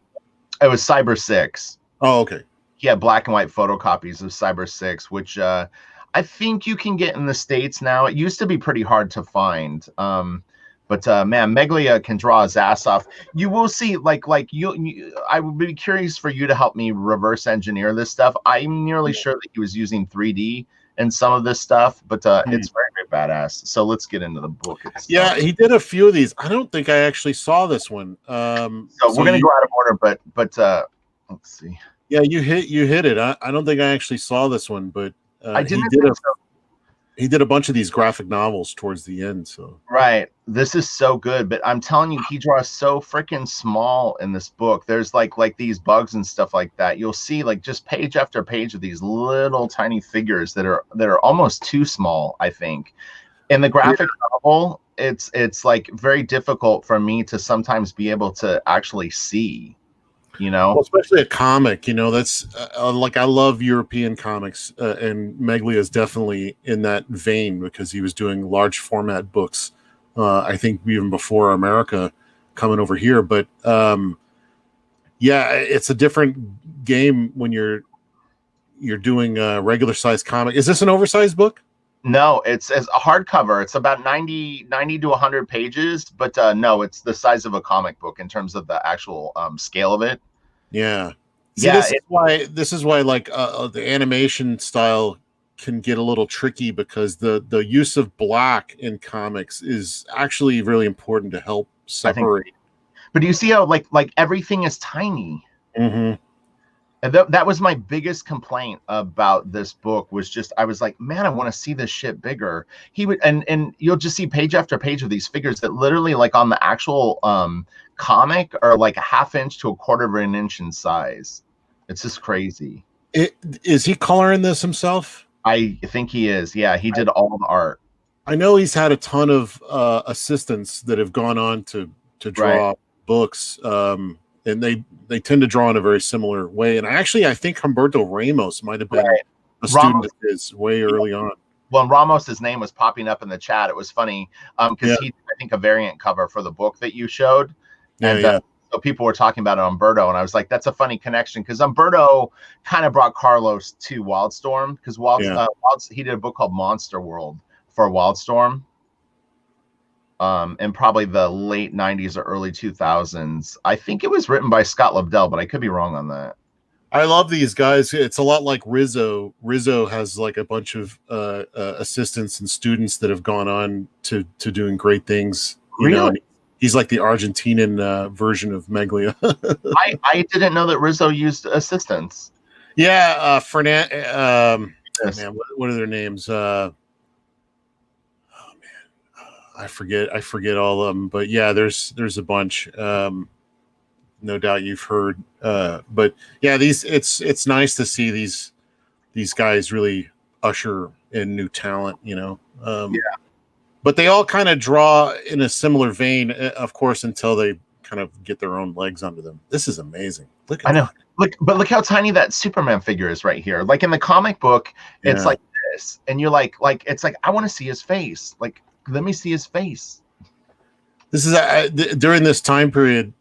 It was Cyber 6. Oh, okay. He had black and white photocopies of Cyber 6, which I think you can get in the States now. It used to be pretty hard to find. But man, Maglia can draw his ass off. You will see, I would be curious for you to help me reverse engineer this stuff. I'm nearly sure that he was using 3D in some of this stuff, but it's very, very badass. So let's get into the book itself. Yeah, he did a few of these. I don't think I actually saw this one. So we're gonna go out of order, but let's see. Yeah, you hit it. I don't think I actually saw this one, but I didn't. He did a bunch of these graphic novels towards the end. So right, this is so good. But I'm telling you, he draws so freaking small in this book. There's like these bugs and stuff like that. You'll see like just page after page of these little tiny figures that are almost too small, I think. In the graphic novel, it's like very difficult for me to sometimes be able to actually see. Well, especially a comic, that's like I love European comics, and Maglia is definitely in that vein because he was doing large format books. I think even before America coming over here, but yeah, it's a different game when you're doing a regular size comic. Is this an oversized book? No, it's a hardcover. It's about 90 to 100 pages, but no, it's the size of a comic book in terms of the actual scale of it. Yeah. See, this is why like the animation style can get a little tricky because the use of black in comics is actually really important to help separate. But do you see how like everything is tiny? Mm-hmm. And that was my biggest complaint about this book was just I was like, man, I want to see this shit bigger. He would and you'll just see page after page of these figures that literally like on the actual comic are like a ½ inch to a quarter of an inch in size. It's just crazy. Is he coloring this himself? I think he is. Yeah, he did all the art. I know he's had a ton of assistants that have gone on to draw books. And they tend to draw in a very similar way. And I think Humberto Ramos might have been a student of his way early on. When Ramos's name was popping up in the chat, it was funny because he did, I think, a variant cover for the book that you showed. And so people were talking about it, Humberto, and I was like, that's a funny connection because Humberto kind of brought Carlos to Wildstorm because he did a book called Monster World for Wildstorm. In probably the late 90s or early 2000s. I think it was written by Scott Lobdell, but I could be wrong on that. I love these guys. It's a lot like Rizzo. Rizzo has like a bunch of assistants and students that have gone on to doing great things. Really? He's like the Argentinian version of Maglia. I didn't know that Rizzo used assistants. Yeah, man, what are their names? I forget all of them, but yeah, there's a bunch. No doubt you've heard, but yeah, it's nice to see these guys really usher in new talent, But they all kind of draw in a similar vein, of course, until they kind of get their own legs under them. This is amazing. Look at I know. that. Look how tiny that Superman figure is right here. Like in the comic book, it's like this, and you're like it's like I want to see his face. Like, let me see his face. This is during this time period.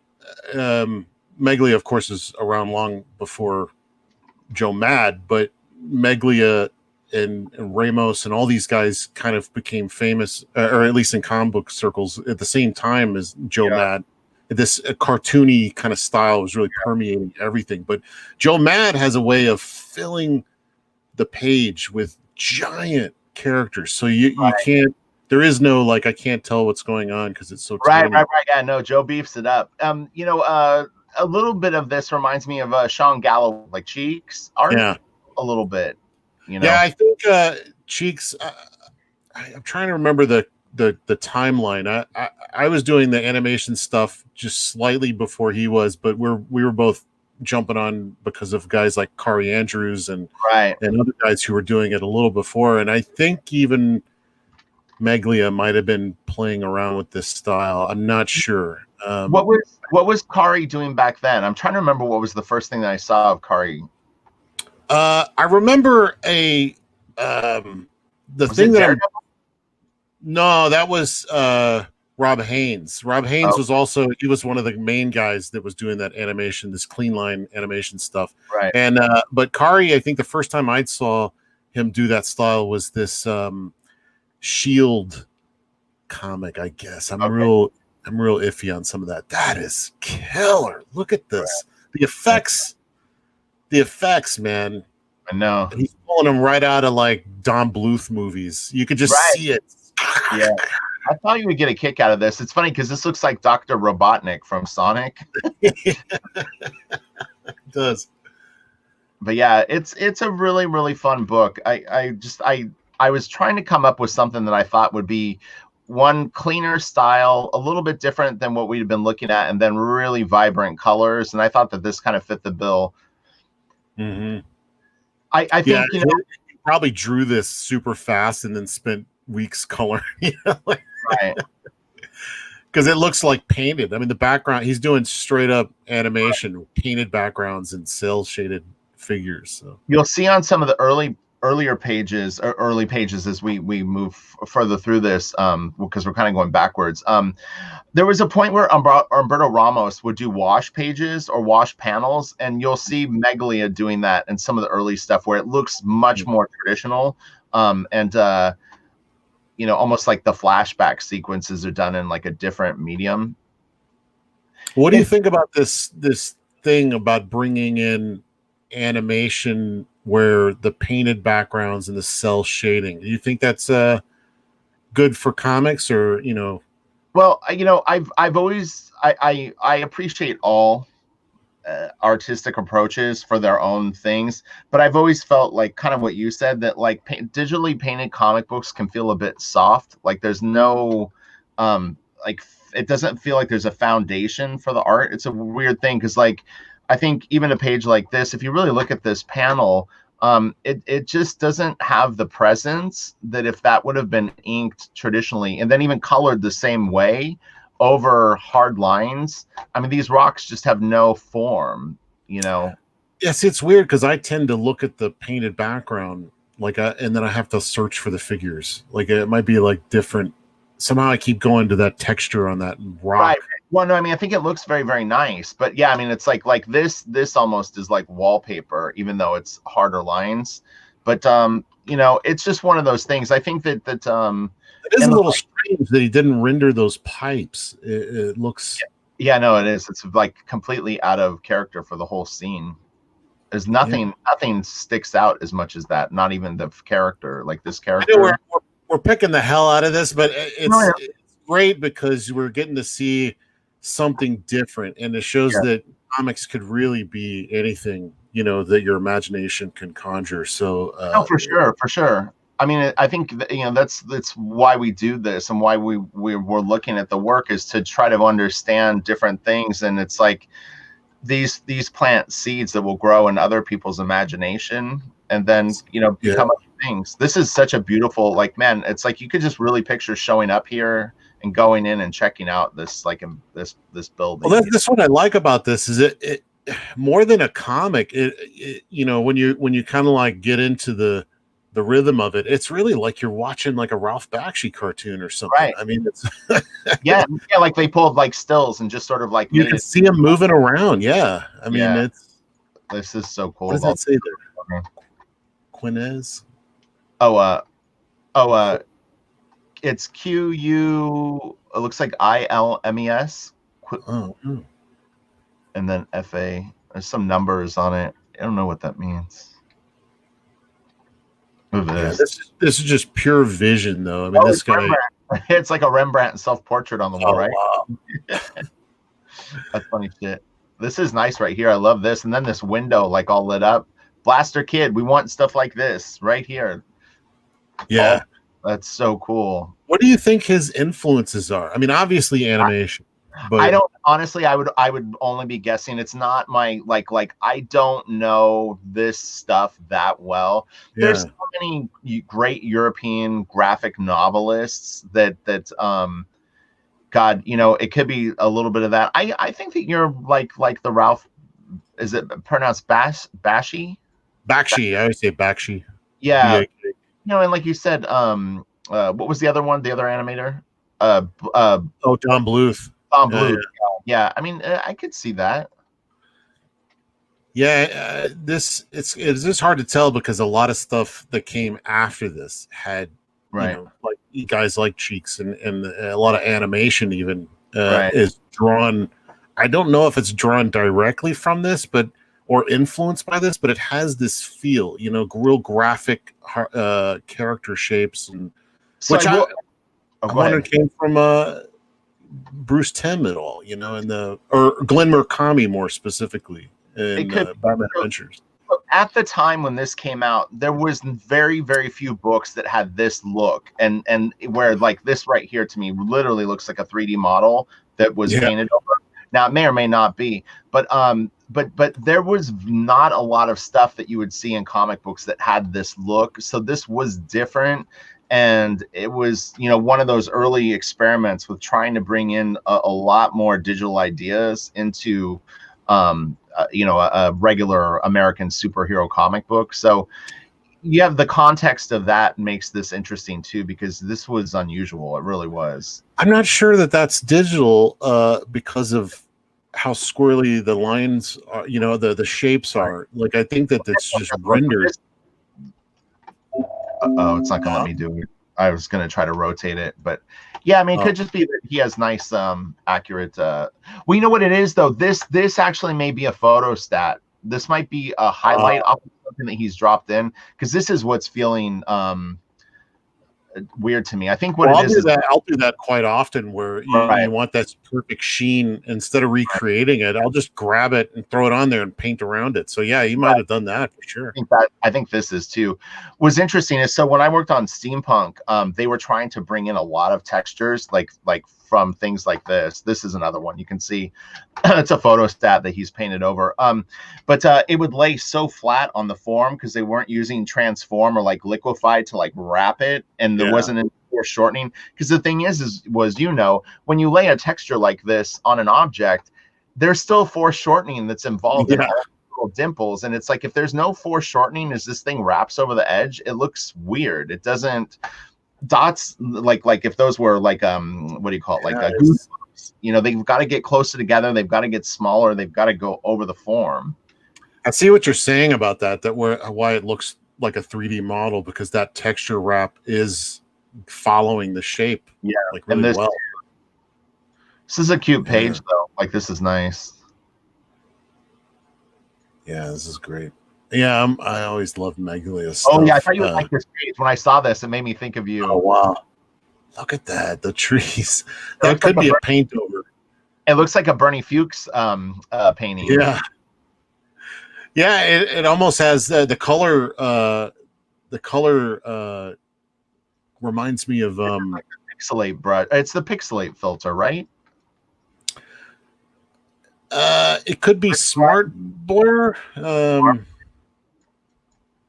Maglia, of course, is around long before Joe Mad, but Maglia and Ramos and all these guys kind of became famous, or at least in comic book circles, at the same time as Joe Mad. This cartoony kind of style was really permeating everything. But Joe Mad has a way of filling the page with giant characters, so you can't. There is no like I can't tell what's going on because it's so tiny. Right. Yeah, no, Joe beefs it up. A little bit of this reminds me of Sean Gallo, like Cheeks art. Yeah, a little bit. Yeah, I think Cheeks. I'm trying to remember the timeline. I was doing the animation stuff just slightly before he was, but we were both jumping on because of guys like Kari Andrews and other guys who were doing it a little before. And I think even Maglia might have been playing around with this style. I'm not sure. What was Kari doing back then? I'm trying to remember what was the first thing that I saw of Kari. I remember the thing that that was Rob Haynes. Rob Haynes was also, he was one of the main guys that was doing that animation, this clean line animation stuff. Right. And but Kari, I think the first time I saw him do that style was this Shield comic, I guess. I'm real iffy on some of that. That is killer. Look at this. The effects, man. I know. He's pulling them right out of like Don Bluth movies. You could just see it. Yeah. I thought you would get a kick out of this. It's funny because this looks like Dr. Robotnik from Sonic. It does. But yeah, it's a really, really fun book. I was trying to come up with something that I thought would be one cleaner style, a little bit different than what we'd been looking at, and then really vibrant colors. And I thought that this kind of fit the bill. Mm-hmm. I think he probably drew this super fast and then spent weeks coloring. Right. Because it looks like painted. I mean, the background, he's doing straight up animation, painted backgrounds and cell shaded figures. So you'll see on some of the early pages as we move further through this, because we're kind of going backwards. There was a point where Humberto Ramos would do wash pages or wash panels, and you'll see Maglia doing that in some of the early stuff where it looks much more traditional, and almost like the flashback sequences are done in like a different medium. What do you think about this thing about bringing in animation where the painted backgrounds and the cell shading? Do you think that's good for comics, or Well, I've always I appreciate all artistic approaches for their own things, but I've always felt like kind of what you said, that like digitally painted comic books can feel a bit soft. Like there's no like it doesn't feel like there's a foundation for the art. It's a weird thing because like I think even a page like this, if you really look at this panel, it just doesn't have the presence that if that would have been inked traditionally and then even colored the same way over hard lines. I mean, these rocks just have no form, Yes, it's weird because I tend to look at the painted background and then I have to search for the figures. Like it might be like different. Somehow I keep going to that texture on that rock. Right. Well, no, I mean, I think it looks very, very nice, but yeah, I mean, it's like this almost is like wallpaper, even though it's harder lines. But it's just one of those things. I think that it is a little strange that he didn't render those pipes. It looks. Yeah, no, it is. It's like completely out of character for the whole scene. There's nothing sticks out as much as that. Not even the character, like this character. I know we're picking the hell out of this, but it's great because we're getting to see something different, and it shows that comics could really be anything that your imagination can conjure. So for sure. I mean, I think that's why we do this, and why we're looking at the work is to try to understand different things. And it's like these plant seeds that will grow in other people's imagination, and then become other things. This is such a beautiful, like, man, it's like you could just really picture showing up here and going in and checking out this this building. Well, that's what I like about this is it more than a comic. It you know, when you kind of like get into the rhythm of it, it's really like you're watching like a Ralph Bakshi cartoon or something. Right. I mean, it's yeah, like they pulled like stills and just sort of like you can see them moving around. Yeah, I mean, this is so cool. What does that say there? Quinez. It's QU. It looks like ILMES. And then FA. There's some numbers on it. I don't know what that means. Yeah, this is just pure vision, though. I mean, this guy. Rembrandt. It's like a Rembrandt self-portrait on the wall, right? Wow. That's funny shit. This is nice right here. I love this. And then this window, like all lit up. Blaster Kid. We want stuff like this right here. Yeah. That's so cool. What do you think his influences are? I mean, obviously animation. But I don't honestly. I would only be guessing. It's not my like. I don't know this stuff that well. Yeah. There's so many great European graphic novelists that God, you know, it could be a little bit of that. I think that you're like the Ralph. Is it pronounced Bakshi? Bakshi. I always say Bakshi. Yeah. You know, and like you said, what was the other one? The other animator? Don Bluth. Don Bluth. Yeah. I mean, I could see that. Yeah, it's just hard to tell because a lot of stuff that came after this had, you know, like guys like Cheeks and a lot of animation even is drawn. I don't know if it's drawn directly from this, or influenced by this, but it has this feel, you know, real graphic character shapes, and so which I wonder came from Bruce Timm at all, you know, or Glenn Murakami more specifically in Batman Adventures. At the time when this came out, there was very, very few books that had this look, and where like this right here to me literally looks like a 3D model that was painted over. Now it may or may not be, but there was not a lot of stuff that you would see in comic books that had this look. So this was different. And it was, you know, one of those early experiments with trying to bring in a lot more digital ideas into, you know, a regular American superhero comic book. So you have the context of that makes this interesting too, because this was unusual. It really was. I'm not sure that that's digital because of how squirrely the lines are, you know, the shapes are. Like, I think that it's just rendered. It's not gonna let me do it. I was gonna try to rotate it, but yeah, I mean, it could just be that he has nice, accurate. Well, you know what it is though. This actually may be a photo stat. This might be a highlight of something that he's dropped in, because this is what's feeling weird to me. I think what I'll do that quite often, where you want that perfect sheen. Instead of recreating it, I'll just grab it and throw it on there and paint around it. So yeah, you might have done that for sure. I think this is too. What's interesting is, so when I worked on steampunk, they were trying to bring in a lot of textures, like from things like this. This is another one you can see. It's a photo stat that he's painted over. But it would lay so flat on the form because they weren't using transform or like liquefy to like wrap it, and there wasn't any foreshortening. Because the thing was, you know, when you lay a texture like this on an object, there's still foreshortening that's involved in all little dimples, and it's like, if there's no foreshortening as this thing wraps over the edge, it looks weird. It doesn't. Dots like if those were like what do you call it, like goosebumps, you know, they've got to get closer together, they've got to get smaller, they've got to go over the form. I see what you're saying about that why it looks like a 3D model, because that texture wrap is following the shape like really well. This is a cute page though. Like, this is nice. Yeah, this is great. Yeah, I always love Maglia stuff. Oh yeah, I thought you would like this page. When I saw this, it made me think of you. Oh wow, look at that! The trees. That could be a paint over. It looks like a Bernie Fuchs painting. Yeah, yeah. It almost has the color. The color reminds me of like pixelate brush. It's the pixelate filter, right? It could be smart blur.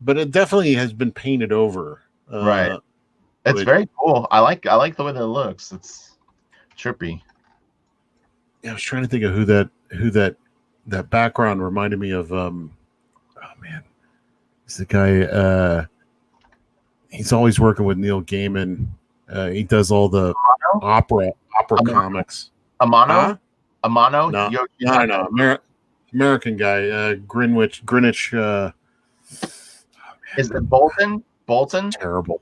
But it definitely has been painted over. Right. It's very cool. I like the way that it looks. Trippy. Yeah, I was trying to think of who that background reminded me of. Oh man, he's the guy. He's always working with Neil Gaiman. He does all the opera comics. Amano? Huh? Amano? No. American guy. Greenwich. Is it Bolton? Bolton? Terrible.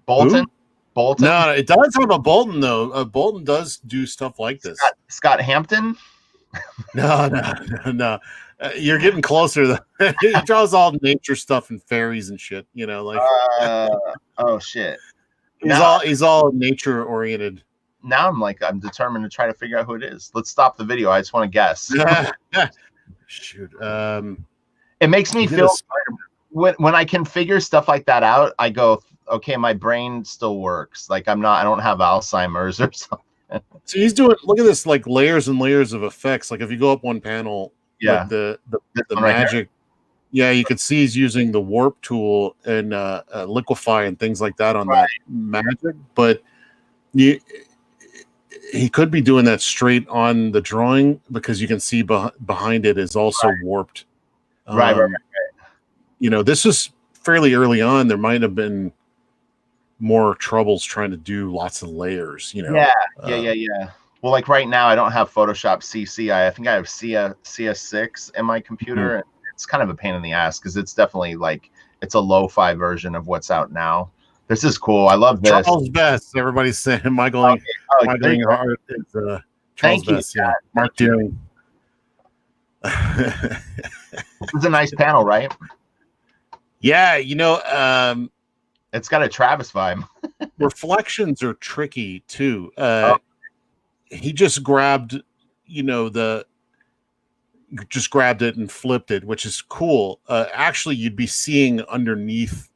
Bolton? Who? Bolton? No, it does have a Bolton though. Bolton does do stuff like this. Scott Hampton? No. You're getting closer though. He draws all nature stuff and fairies and shit. You know, like. Oh shit. He's all nature oriented. Now I'm determined to try to figure out who it is. Let's stop the video. I just want to guess. Shoot. It makes me feel when I can figure stuff like that out, I go, okay, my brain still works. Like I don't have Alzheimer's or something. So he's doing, look at this, like layers and layers of effects. Like if you go up one panel, like the magic, you could see he's using the warp tool and liquefy and things like that on that magic. But he could be doing that straight on the drawing because you can see behind it is also warped. Right. You know, this is fairly early on. There might have been more troubles trying to do lots of layers, you know. Yeah. Well, like right now, I don't have Photoshop CC. I think I have CS6 in my computer. And it's kind of a pain in the ass because it's definitely it's a lo-fi version of what's out now. This is cool. I love this. Charles Best. Everybody's saying Michael Art is Charles Best. Yeah, Mark Deering. It's a nice panel, right? Yeah, you know, it's got a Travis vibe. Reflections are tricky too. He just grabbed, just grabbed it and flipped it, which is cool. Actually, you'd be seeing underneath.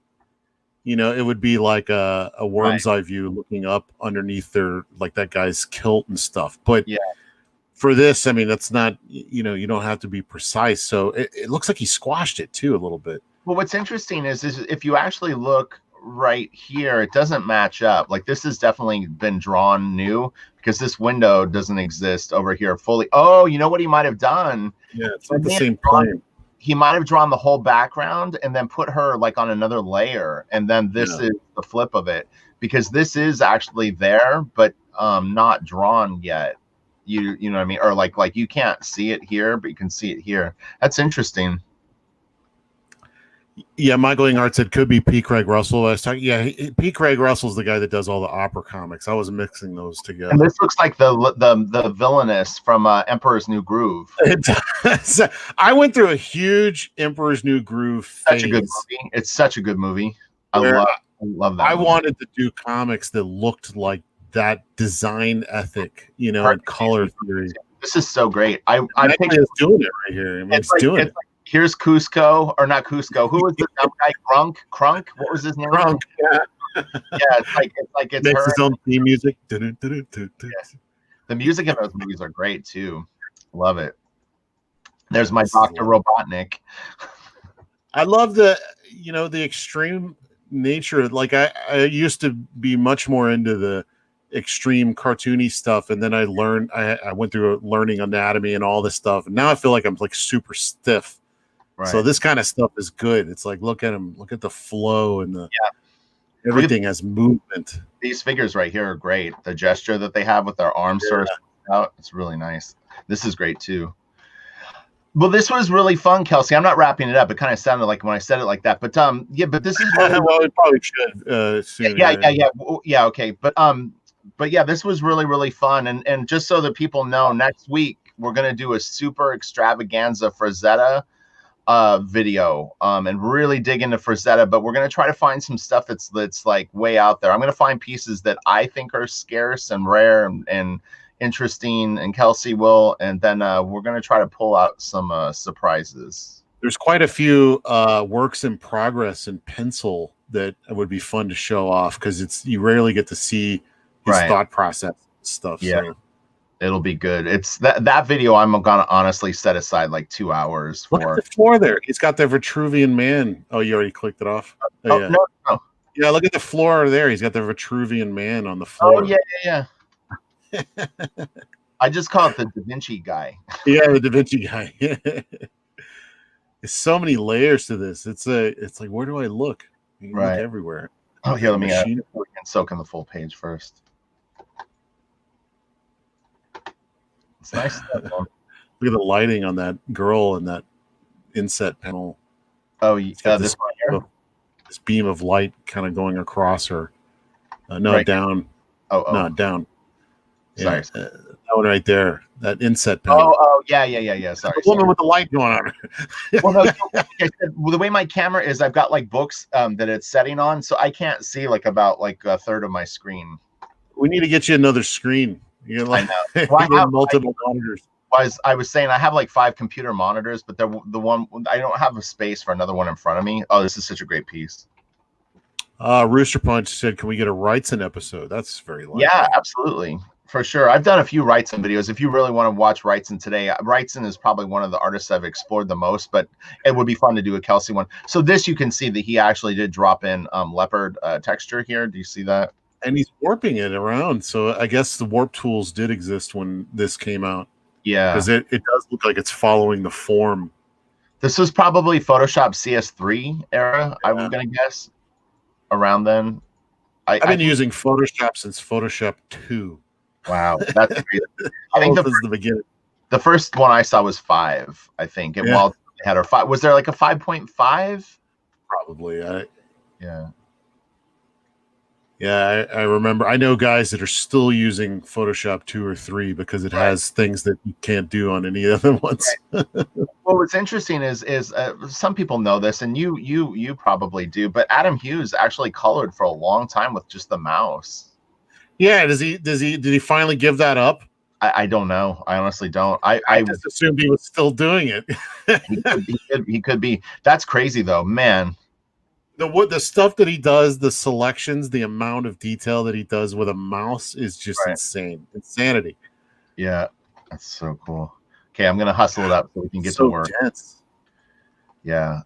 You know, it would be like a worm's eye view looking up underneath that guy's kilt and stuff. But for this, I mean, that's not, you don't have to be precise. So it looks like he squashed it too a little bit. Well, what's interesting is if you actually look right here, it doesn't match up. Like this has definitely been drawn new because this window doesn't exist over here fully. Oh, you know what he might have done? Yeah, it's not the same plane. He might have drawn the whole background and then put her like on another layer. And then this is the flip of it because this is actually there, but not drawn yet. You know what I mean? Or like you can't see it here, but you can see it here. That's interesting. Yeah, Michael Ingart said could be P. Craig Russell. I was talking. Yeah, P. Craig Russell's the guy that does all the opera comics. I was mixing those together. And this looks like the villainess from Emperor's New Groove. I went through a huge Emperor's New Groove phase. Such a good movie. It's such a good movie. I love that. I wanted to do comics that looked like that design ethic, and color theory. This is so great. I think it's doing it right here. I mean, it's doing it. Here's Cusco, or not Cusco. Who was the dumb guy? Crunk? What was his name? Crunk. Yeah. It's makes her. His own theme music. Yeah. The music in those movies are great too. Love it. There's my Dr. Robotnik. I love the extreme nature. Like I used to be much more into the extreme cartoony stuff, and then I went through learning anatomy and all this stuff, and now I feel like I'm like super stiff. Right. So this kind of stuff is good. It's like look at him, look at the flow and everything has movement. These figures right here are great. The gesture that they have with their arms sort of out, it's really nice. This is great too. Well, this was really fun, Kelsey. I'm not wrapping it up. It kind of sounded like when I said it like that, but but this is well, we probably should. Soon, yeah. Okay, but yeah, this was really, really fun. And just so that people know, next week we're gonna do a super extravaganza Frazetta video and really dig into Frazetta, but we're gonna try to find some stuff that's like way out there. I'm gonna find pieces that I think are scarce and rare and interesting, and Kelsey will, and then we're gonna try to pull out some surprises. There's quite a few works in progress in pencil that would be fun to show off because you rarely get to see his thought process stuff. Yeah. So. It'll be good. It's that video I'm gonna honestly set aside like 2 hours for. Look at the floor there. He's got the Vitruvian Man. Oh, you already clicked it off? Yeah. No. Yeah, look at the floor there. He's got the Vitruvian Man on the floor. Oh, yeah. I just call it the Da Vinci guy. Yeah, the Da Vinci guy. There's so many layers to this. It's like, where do I look? You can look everywhere. Oh, here, let me we can soak in the full page first. It's nice. Look at the lighting on that girl and that inset panel. Oh, yeah, this one here. This beam of light kind of going across her. No, down. Oh, no, down. Sorry. Yeah, that one right there. That inset panel. Oh, yeah. Sorry. The woman with the light going on. Well, no, like I said, the way my camera is, I've got like books that it's setting on, so I can't see like about like a third of my screen. We need to get you another screen. You know, like, I know. Well, I have multiple monitors. I was saying I have like 5 computer monitors, but the one I don't have a space for another one in front of me. Oh, this is such a great piece. Rooster Punch said, "Can we get a Wrightson episode?" That's very likely. Yeah, absolutely. For sure. I've done a few Wrightson videos. If you really want to watch Wrightson today, Wrightson is probably one of the artists I've explored the most, but it would be fun to do a Kelsey one. So this, you can see that he actually did drop in leopard texture here. Do you see that? And he's warping it around. So I guess the warp tools did exist when this came out. Yeah. Because it does look like it's following the form. This was probably Photoshop CS3 era, I'm going to guess, around then. I've been using Photoshop since Photoshop 2. Wow, that's crazy. I think this is the beginning. The first one I saw was 5, I think. And while they had our 5, was there like a 5.5? Probably. Yeah, I remember. I know guys that are still using Photoshop 2 or 3 because it has things that you can't do on any other ones. Well, what's interesting is some people know this, and you probably do, but Adam Hughes actually colored for a long time with just the mouse. Yeah, did he finally give that up? I don't know. I honestly don't. I just assumed he was still doing it. he could be. That's crazy though, man. The stuff that he does, the selections, the amount of detail that he does with a mouse is just insane. Insanity. Yeah, that's so cool. Okay, I'm gonna hustle it up so we can get to work. Dense. Yeah.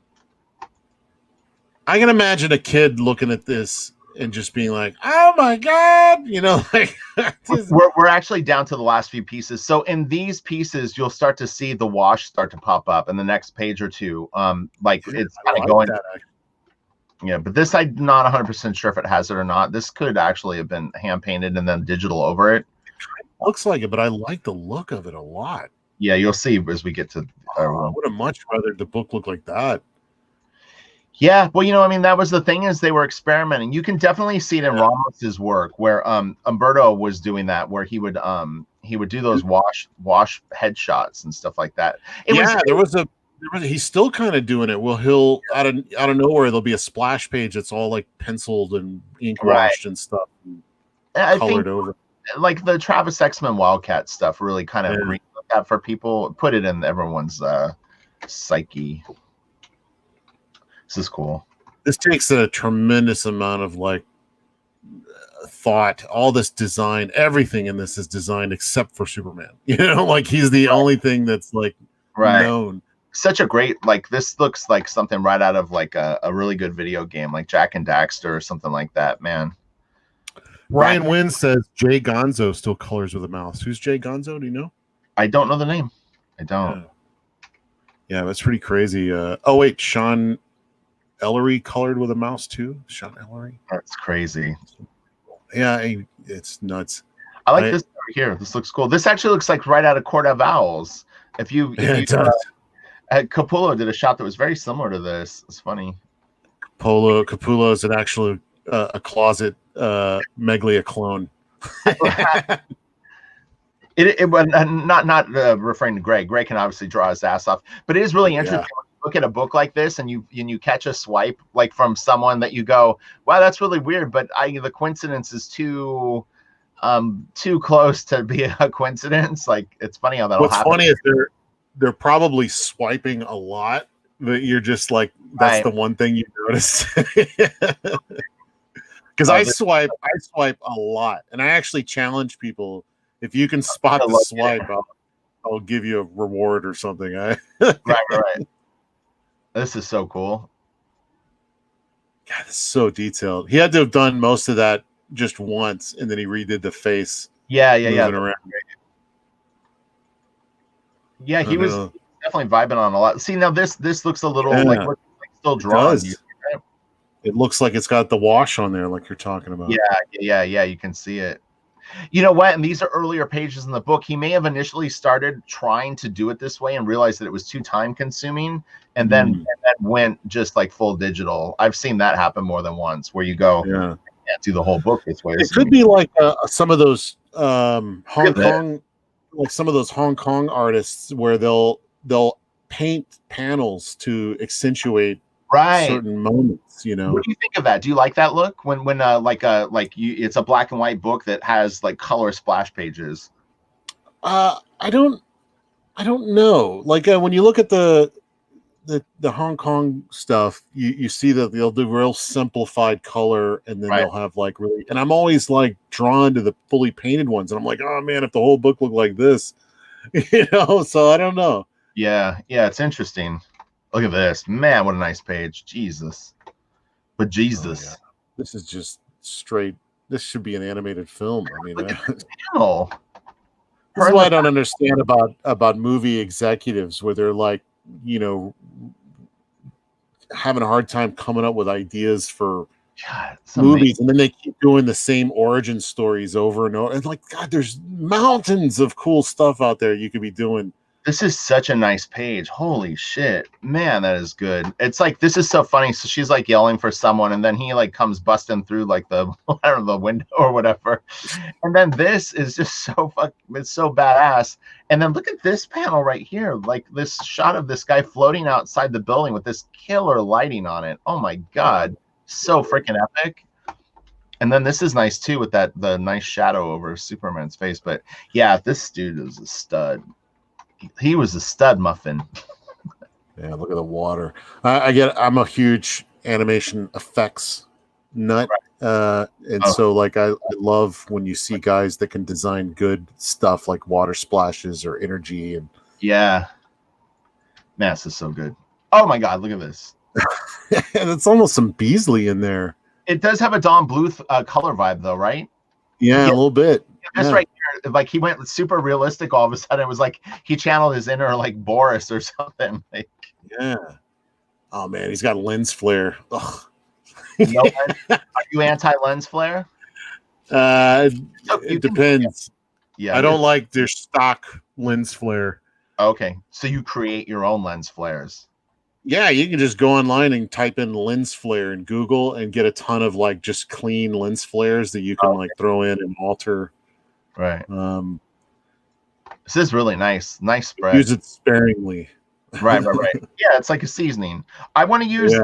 I can imagine a kid looking at this and just being like, "Oh my god," you know, like we're actually down to the last few pieces. So in these pieces, you'll start to see the wash start to pop up in the next page or two. Like it's kind of going. Yeah, but this I'm not 100% sure if it has it or not. This could actually have been hand painted and then digital over it. Looks like it, but I like the look of it a lot. Yeah, you'll see as we get to. I would have much rather the book look like that. Yeah, well, I mean, that was the thing, is they were experimenting. You can definitely see it in Ramos's work where Umberto was doing that, where he would do those wash headshots and stuff like that. He's still kind of doing it. Well, he'll out of nowhere there'll be a splash page that's all like penciled and ink washed and stuff, and colored over. Like the Travis Exman Wildcat stuff really kind of brings that for people, put it in everyone's psyche. This is cool. This takes a tremendous amount of like thought. All this design, everything in this is designed except for Superman. Like he's the only thing that's like known. Such a great, like, this looks like something right out of like a really good video game, like Jack and Daxter or something like that, man. Ryan Wynn says Jay Gonzo still colors with a mouse. Who's Jay Gonzo? Do you know? I don't know the name. I don't. Yeah, that's pretty crazy. Oh wait, Sean Ellery colored with a mouse too. Sean Ellery. That's crazy. Yeah, it's nuts. I like this over here. This looks cool. This actually looks like right out of Court of Owls. If you Capullo did a shot that was very similar to this. It's funny. Capullo is an actual a closet Maglia clone. Not referring to Greg. Greg can obviously draw his ass off, but it is really interesting. When you look at a book like this and you catch a swipe like from someone that you go, wow, that's really weird, but the coincidence is too close to be a coincidence. Like, it's funny how that'll happen. What's funny is they're probably swiping a lot, but you're just like, that's the one thing you notice. Because I swipe a lot, and I actually challenge people, if you can spot the swipe, I'll give you a reward or something. Right. This is so cool. God, this is so detailed. He had to have done most of that just once, and then he redid the face. moving around. Yeah, he was definitely vibing on a lot. See, now this looks a little like still drawn. It looks like it's got the wash on there, like you're talking about. Yeah. You can see it. You know what? And these are earlier pages in the book. He may have initially started trying to do it this way and realized that it was too time consuming, and then went just like full digital. I've seen that happen more than once, where you go, I can't do the whole book this way. It could be like some of those Hong Kong, like some of those Hong Kong artists, where they'll paint panels to accentuate certain moments. You know, what do you think of that? Do you like that look when it's a black and white book that has like color splash pages? I don't know. Like when you look at the Hong Kong stuff, you see that they'll do real simplified color, and then they'll have like really. And I'm always like drawn to the fully painted ones, and I'm like, oh man, if the whole book looked like this, you know. So I don't know. Yeah, it's interesting. Look at this, man! What a nice page, Jesus. But Jesus, this is just straight. This should be an animated film. I mean, this is why I don't understand about movie executives, where they're like, you know, having a hard time coming up with ideas for movies, and then they keep doing the same origin stories over and over. And like, God, there's mountains of cool stuff out there you could be doing. This is such a nice page. Holy shit, man, that is good. It's like, this is so funny. So she's like yelling for someone, and then he like comes busting through like the window or whatever. And then this is just it's so badass. And then look at this panel right here, like this shot of this guy floating outside the building with this killer lighting on it. Oh my God, so freaking epic. And then this is nice too, with the nice shadow over Superman's face. But yeah, this dude is a stud. He was a stud muffin. Yeah, look at the water. I'm a huge animation effects nut, so like I love when you see guys that can design good stuff like water splashes or energy, and man, this is so good. Oh my God, look at this. And it's almost some Beasley in there. It does have a Don Bluth color vibe though, right? Yeah, a little bit. This right here, like he went super realistic all of a sudden. It was like he channeled his inner like Boris or something. Like, oh man, he's got lens flare. Ugh. Are you anti-lens flare? It depends. Yeah, I don't like their stock lens flare. Okay, so you create your own lens flares. Yeah, you can just go online and type in lens flare in Google and get a ton of like just clean lens flares that you can like throw in and alter. Right. This is really nice. Nice spread. Use it sparingly. Right. Yeah, it's like a seasoning. I want to use I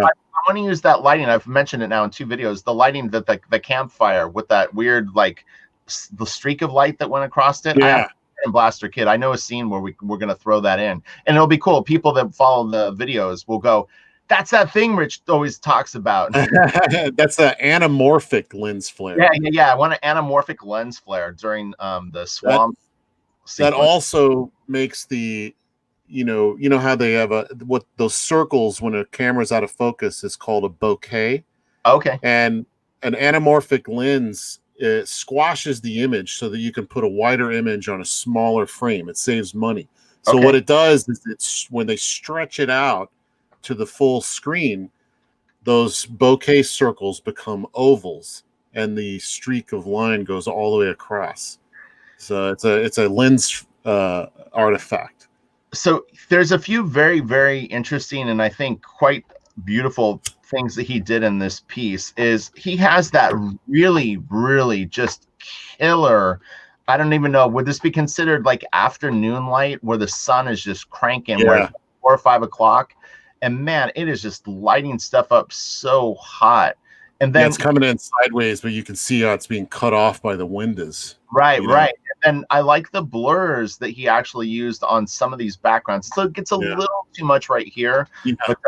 want to use that lighting. I've mentioned it now in 2 videos. The lighting that the campfire with that weird like the streak of light that went across it. Yeah. And Blaster Kid, I know a scene where we're gonna throw that in, and it'll be cool. People that follow the videos will go, "That's that thing Rich always talks about." That's the anamorphic lens flare. Yeah. I want an anamorphic lens flare during the swamp. That also makes the, you know how they have what those circles when a camera's out of focus is called a bokeh. Okay. And an anamorphic lens, it squashes the image so that you can put a wider image on a smaller frame. It saves money. So what it does is it's when they stretch it out to the full screen, those bokeh circles become ovals, and the streak of line goes all the way across. So it's a lens artifact. So there's a few very, very interesting and I think quite beautiful things that he did in this piece. Is he has that really, really just killer, I don't even know, would this be considered like afternoon light where the sun is just cranking where it's 4 or 5 o'clock, and man, it is just lighting stuff up so hot. And then it's coming in sideways, but you can see how it's being cut off by the windows. Right. And I like the blurs that he actually used on some of these backgrounds. So it gets a little too much right here, but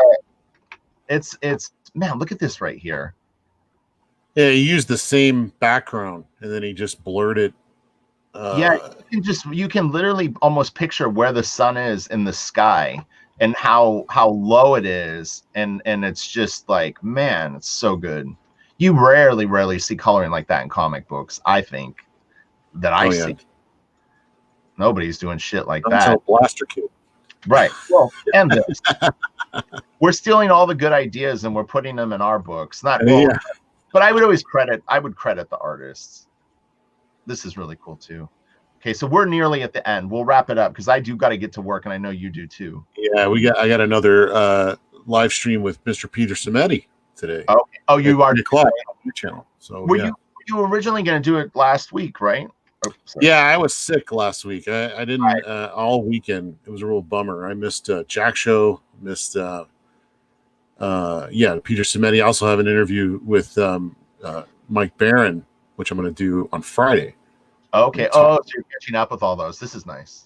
it's man, look at this right here. Yeah, he used the same background and then he just blurred it. You can literally almost picture where the sun is in the sky and how low it is, and it's just like, man, it's so good. You rarely see coloring like that in comic books, I think. that I see. Nobody's doing shit like that. Until Blaster Kid. Right. Well, and this. We're stealing all the good ideas and we're putting them in our books. But I would credit the artists. This is really cool too. Okay, so we're nearly at the end. We'll wrap it up because I do got to get to work, and I know you do too. Yeah, I got another live stream with Mr. Peter Cimetti today. Oh, you are 3 o'clock on your channel. So were you originally going to do it last week, right? Yeah, I was sick last week. I didn't all weekend. It was a real bummer. I missed Jack show. Missed Peter Cimetti. I also have an interview with Mike Barron, which I'm going to do on Friday. Okay. So you're catching up with all those. This is nice.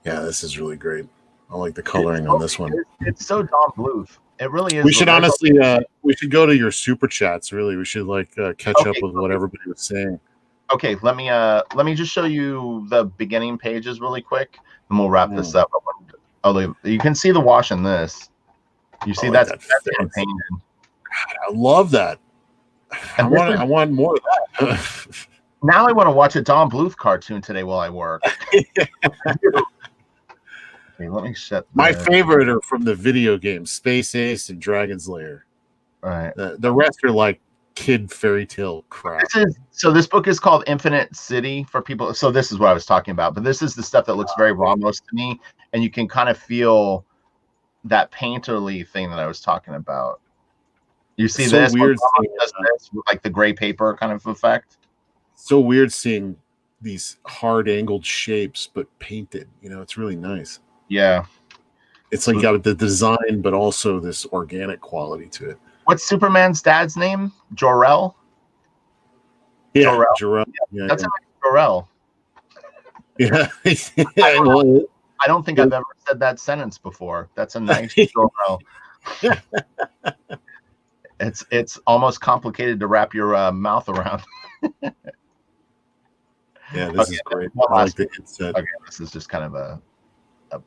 Yeah, this is really great. I like the coloring on this one. It's so Don Bluth. It really is. We should honestly, we should go to your super chats. Really, we should catch up with what everybody was saying. Okay, let me just show you the beginning pages really quick, and we'll wrap this up. Although you can see the wash in this. You see that's painted. I love that. I want more of that. Now I want to watch a Don Bluth cartoon today while I work. Okay, let me shut. My favorite are from the video games, Space Ace and Dragon's Lair. All right. The rest are like kid fairy tale crap. This book is called Infinite City for people. So this is what I was talking about. But this is the stuff that looks very Ramos to me, and you can kind of feel that painterly thing that I was talking about. You see this weird this with like the gray paper kind of effect. So weird seeing these hard angled shapes but painted. It's really nice. Yeah. It's like got the design but also this organic quality to it. What's Superman's dad's name? Jor-El? Yeah, Jor-El. Yeah, that's a nice Jor-El. Yeah. I don't think I've ever said that sentence before. That's a nice Jor-El. It's almost complicated to wrap your mouth around. Yeah, this is great. I like the inset. Okay, this is just kind of a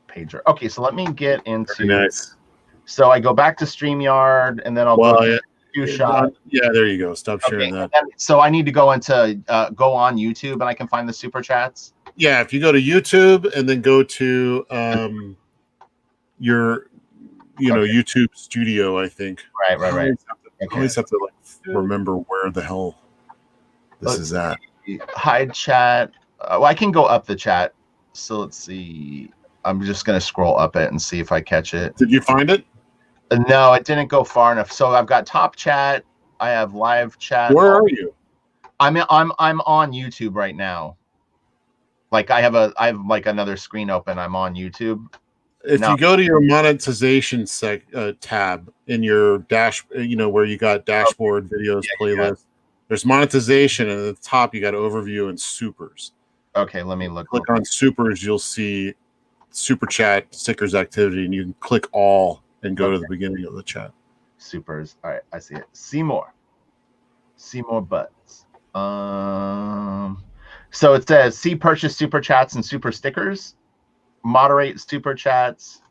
pager. Okay, so let me get into. Very nice. So I go back to StreamYard, and then I'll go to shot. Yeah, there you go. Stop sharing that. So I need to go into go on YouTube, and I can find the super chats. Yeah, if you go to YouTube and then go to your YouTube Studio, I think. Right. I always have to remember where the hell this is at. Hide chat. Well, I can go up the chat. So let's see. I'm just going to scroll up it and see if I catch it. Did you find it? No, it didn't go far enough. So I've got top chat. I have live chat. Where are you? I'm on YouTube right now. Like I have like another screen open. I'm on YouTube. If you go to your monetization tab in your dash, where you got dashboard videos playlist, there's monetization, and at the top you got overview and supers. Okay, let me look. Click on supers, you'll see super chat stickers activity, and you can click all and go to the beginning of the chat. Supers. All right, I see it. See more butts. So it says see purchase super chats and super stickers. Moderate super chats.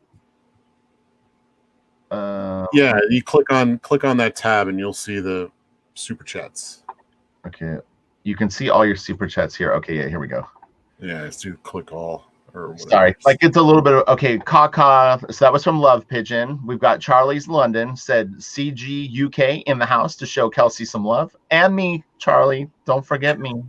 You click on that tab and you'll see the super chats. Okay, you can see all your super chats here. Okay, yeah, here we go. Yeah, it's to click all or whatever. Sorry, it's a little bit of Kaka. So that was from Love Pigeon. We've got Charlie's London said CG UK in the house to show Kelsey some love, and me, Charlie. Don't forget me.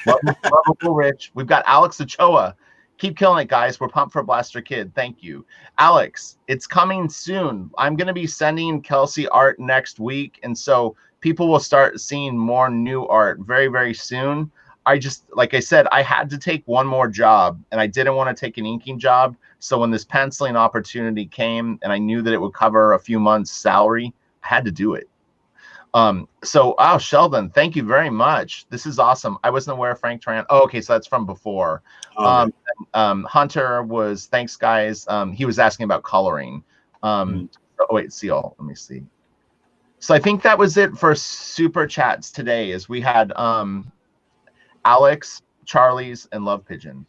Lovable Rich. We've got Alex Ochoa. Keep killing it, guys. We're pumped for Blaster Kid. Thank you. Alex, it's coming soon. I'm going to be sending Kelsey art next week, and so people will start seeing more new art very, very soon. Like I said, I had to take one more job, and I didn't want to take an inking job. So when this penciling opportunity came, and I knew that it would cover a few months' salary, I had to do it. Sheldon, thank you very much. This is awesome. I wasn't aware of Frank Tran. Oh, okay, so that's from before. Hunter was, thanks guys. He was asking about coloring. Let me see. So I think that was it for super chats today. Is we had Alex, Charlie's, and Love Pigeon.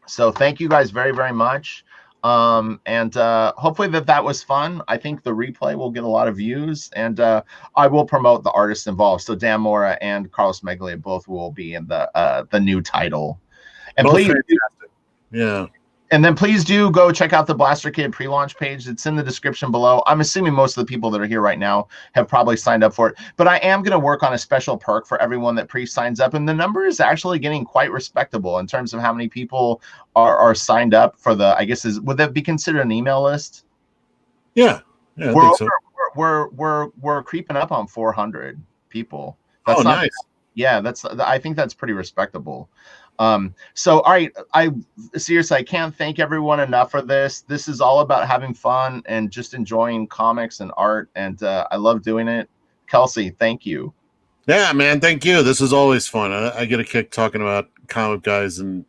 So thank you guys very, very much. And hopefully that was fun. I think the replay will get a lot of views, and I will promote the artists involved. So Dan Mora and Carlos Maglia both will be in the new title. And Both please, fantastic. Yeah. and then please do go check out the Blaster Kid pre-launch page. It's in the description below. I'm assuming most of the people that are here right now have probably signed up for it, but I am going to work on a special perk for everyone that pre-signs up, and the number is actually getting quite respectable in terms of how many people are signed up for the. I guess would that be considered an email list? Yeah, I think so. We're creeping up on 400 people. That's nice. Yeah, I think that's pretty respectable. So all right, I seriously, I can't thank everyone enough for this. This is all about having fun and just enjoying comics and art, and I love doing it. Kelsey, thank you. Yeah, man, thank you. This is always fun. I get a kick talking about comic guys and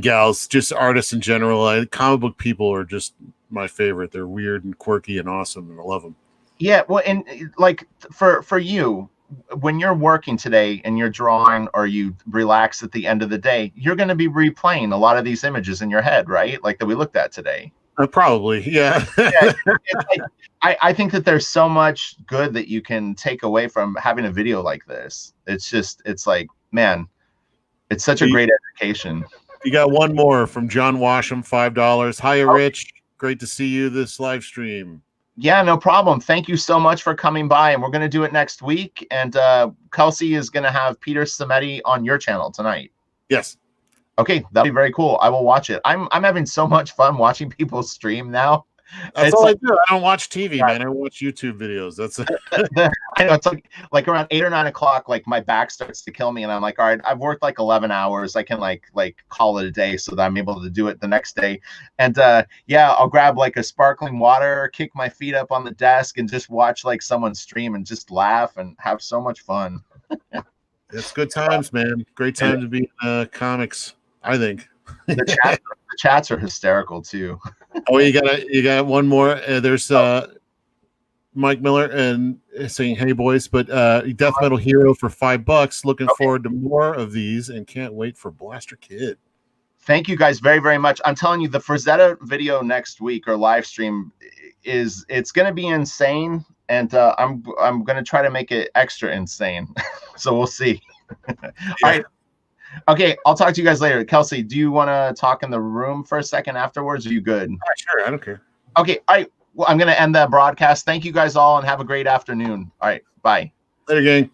gals, just artists in general. Comic book people are just my favorite. They're weird and quirky and awesome, and I love them. Yeah, well, and like for you, when you're working today and you're drawing or you relax at the end of the day, you're going to be replaying a lot of these images in your head, right? Like that we looked at today. Probably, yeah. I think that there's so much good that you can take away from having a video like this. It's like, man, it's such a great education. You got one more from John Washam, $5. Hiya, Rich. Great to see you this live stream. Yeah, no problem. Thank you so much for coming by, and we're going to do it next week. And Kelsey is going to have Peter Samedi on your channel tonight. Yes. Okay, that'll be very cool. I will watch it. I'm having so much fun watching people stream now. That's all I do. I don't watch TV, man. I watch YouTube videos. That's it. I know it's like around 8 or 9 o'clock, like my back starts to kill me, and I'm like, all right, I've worked like 11 hours. I can like call it a day so that I'm able to do it the next day. And yeah, I'll grab like a sparkling water, kick my feet up on the desk, and just watch like someone stream and just laugh and have so much fun. It's good times, man. Great time to be in comics, I think. The chats are hysterical too. Oh, you got one more. There's Mike Miller and saying, "Hey boys," but Death Metal Hero for $5. Looking forward to more of these and can't wait for Blaster Kid. Thank you guys very, very much. I'm telling you, the Frazetta video next week or live stream it's going to be insane, and I'm going to try to make it extra insane. So we'll see. All right. Okay, I'll talk to you guys later. Kelsey, do you want to talk in the room for a second afterwards? Are you good? Sure, I don't care. Okay, all right. Well, I'm going to end the broadcast. Thank you guys all, and have a great afternoon. All right, bye. Later, gang.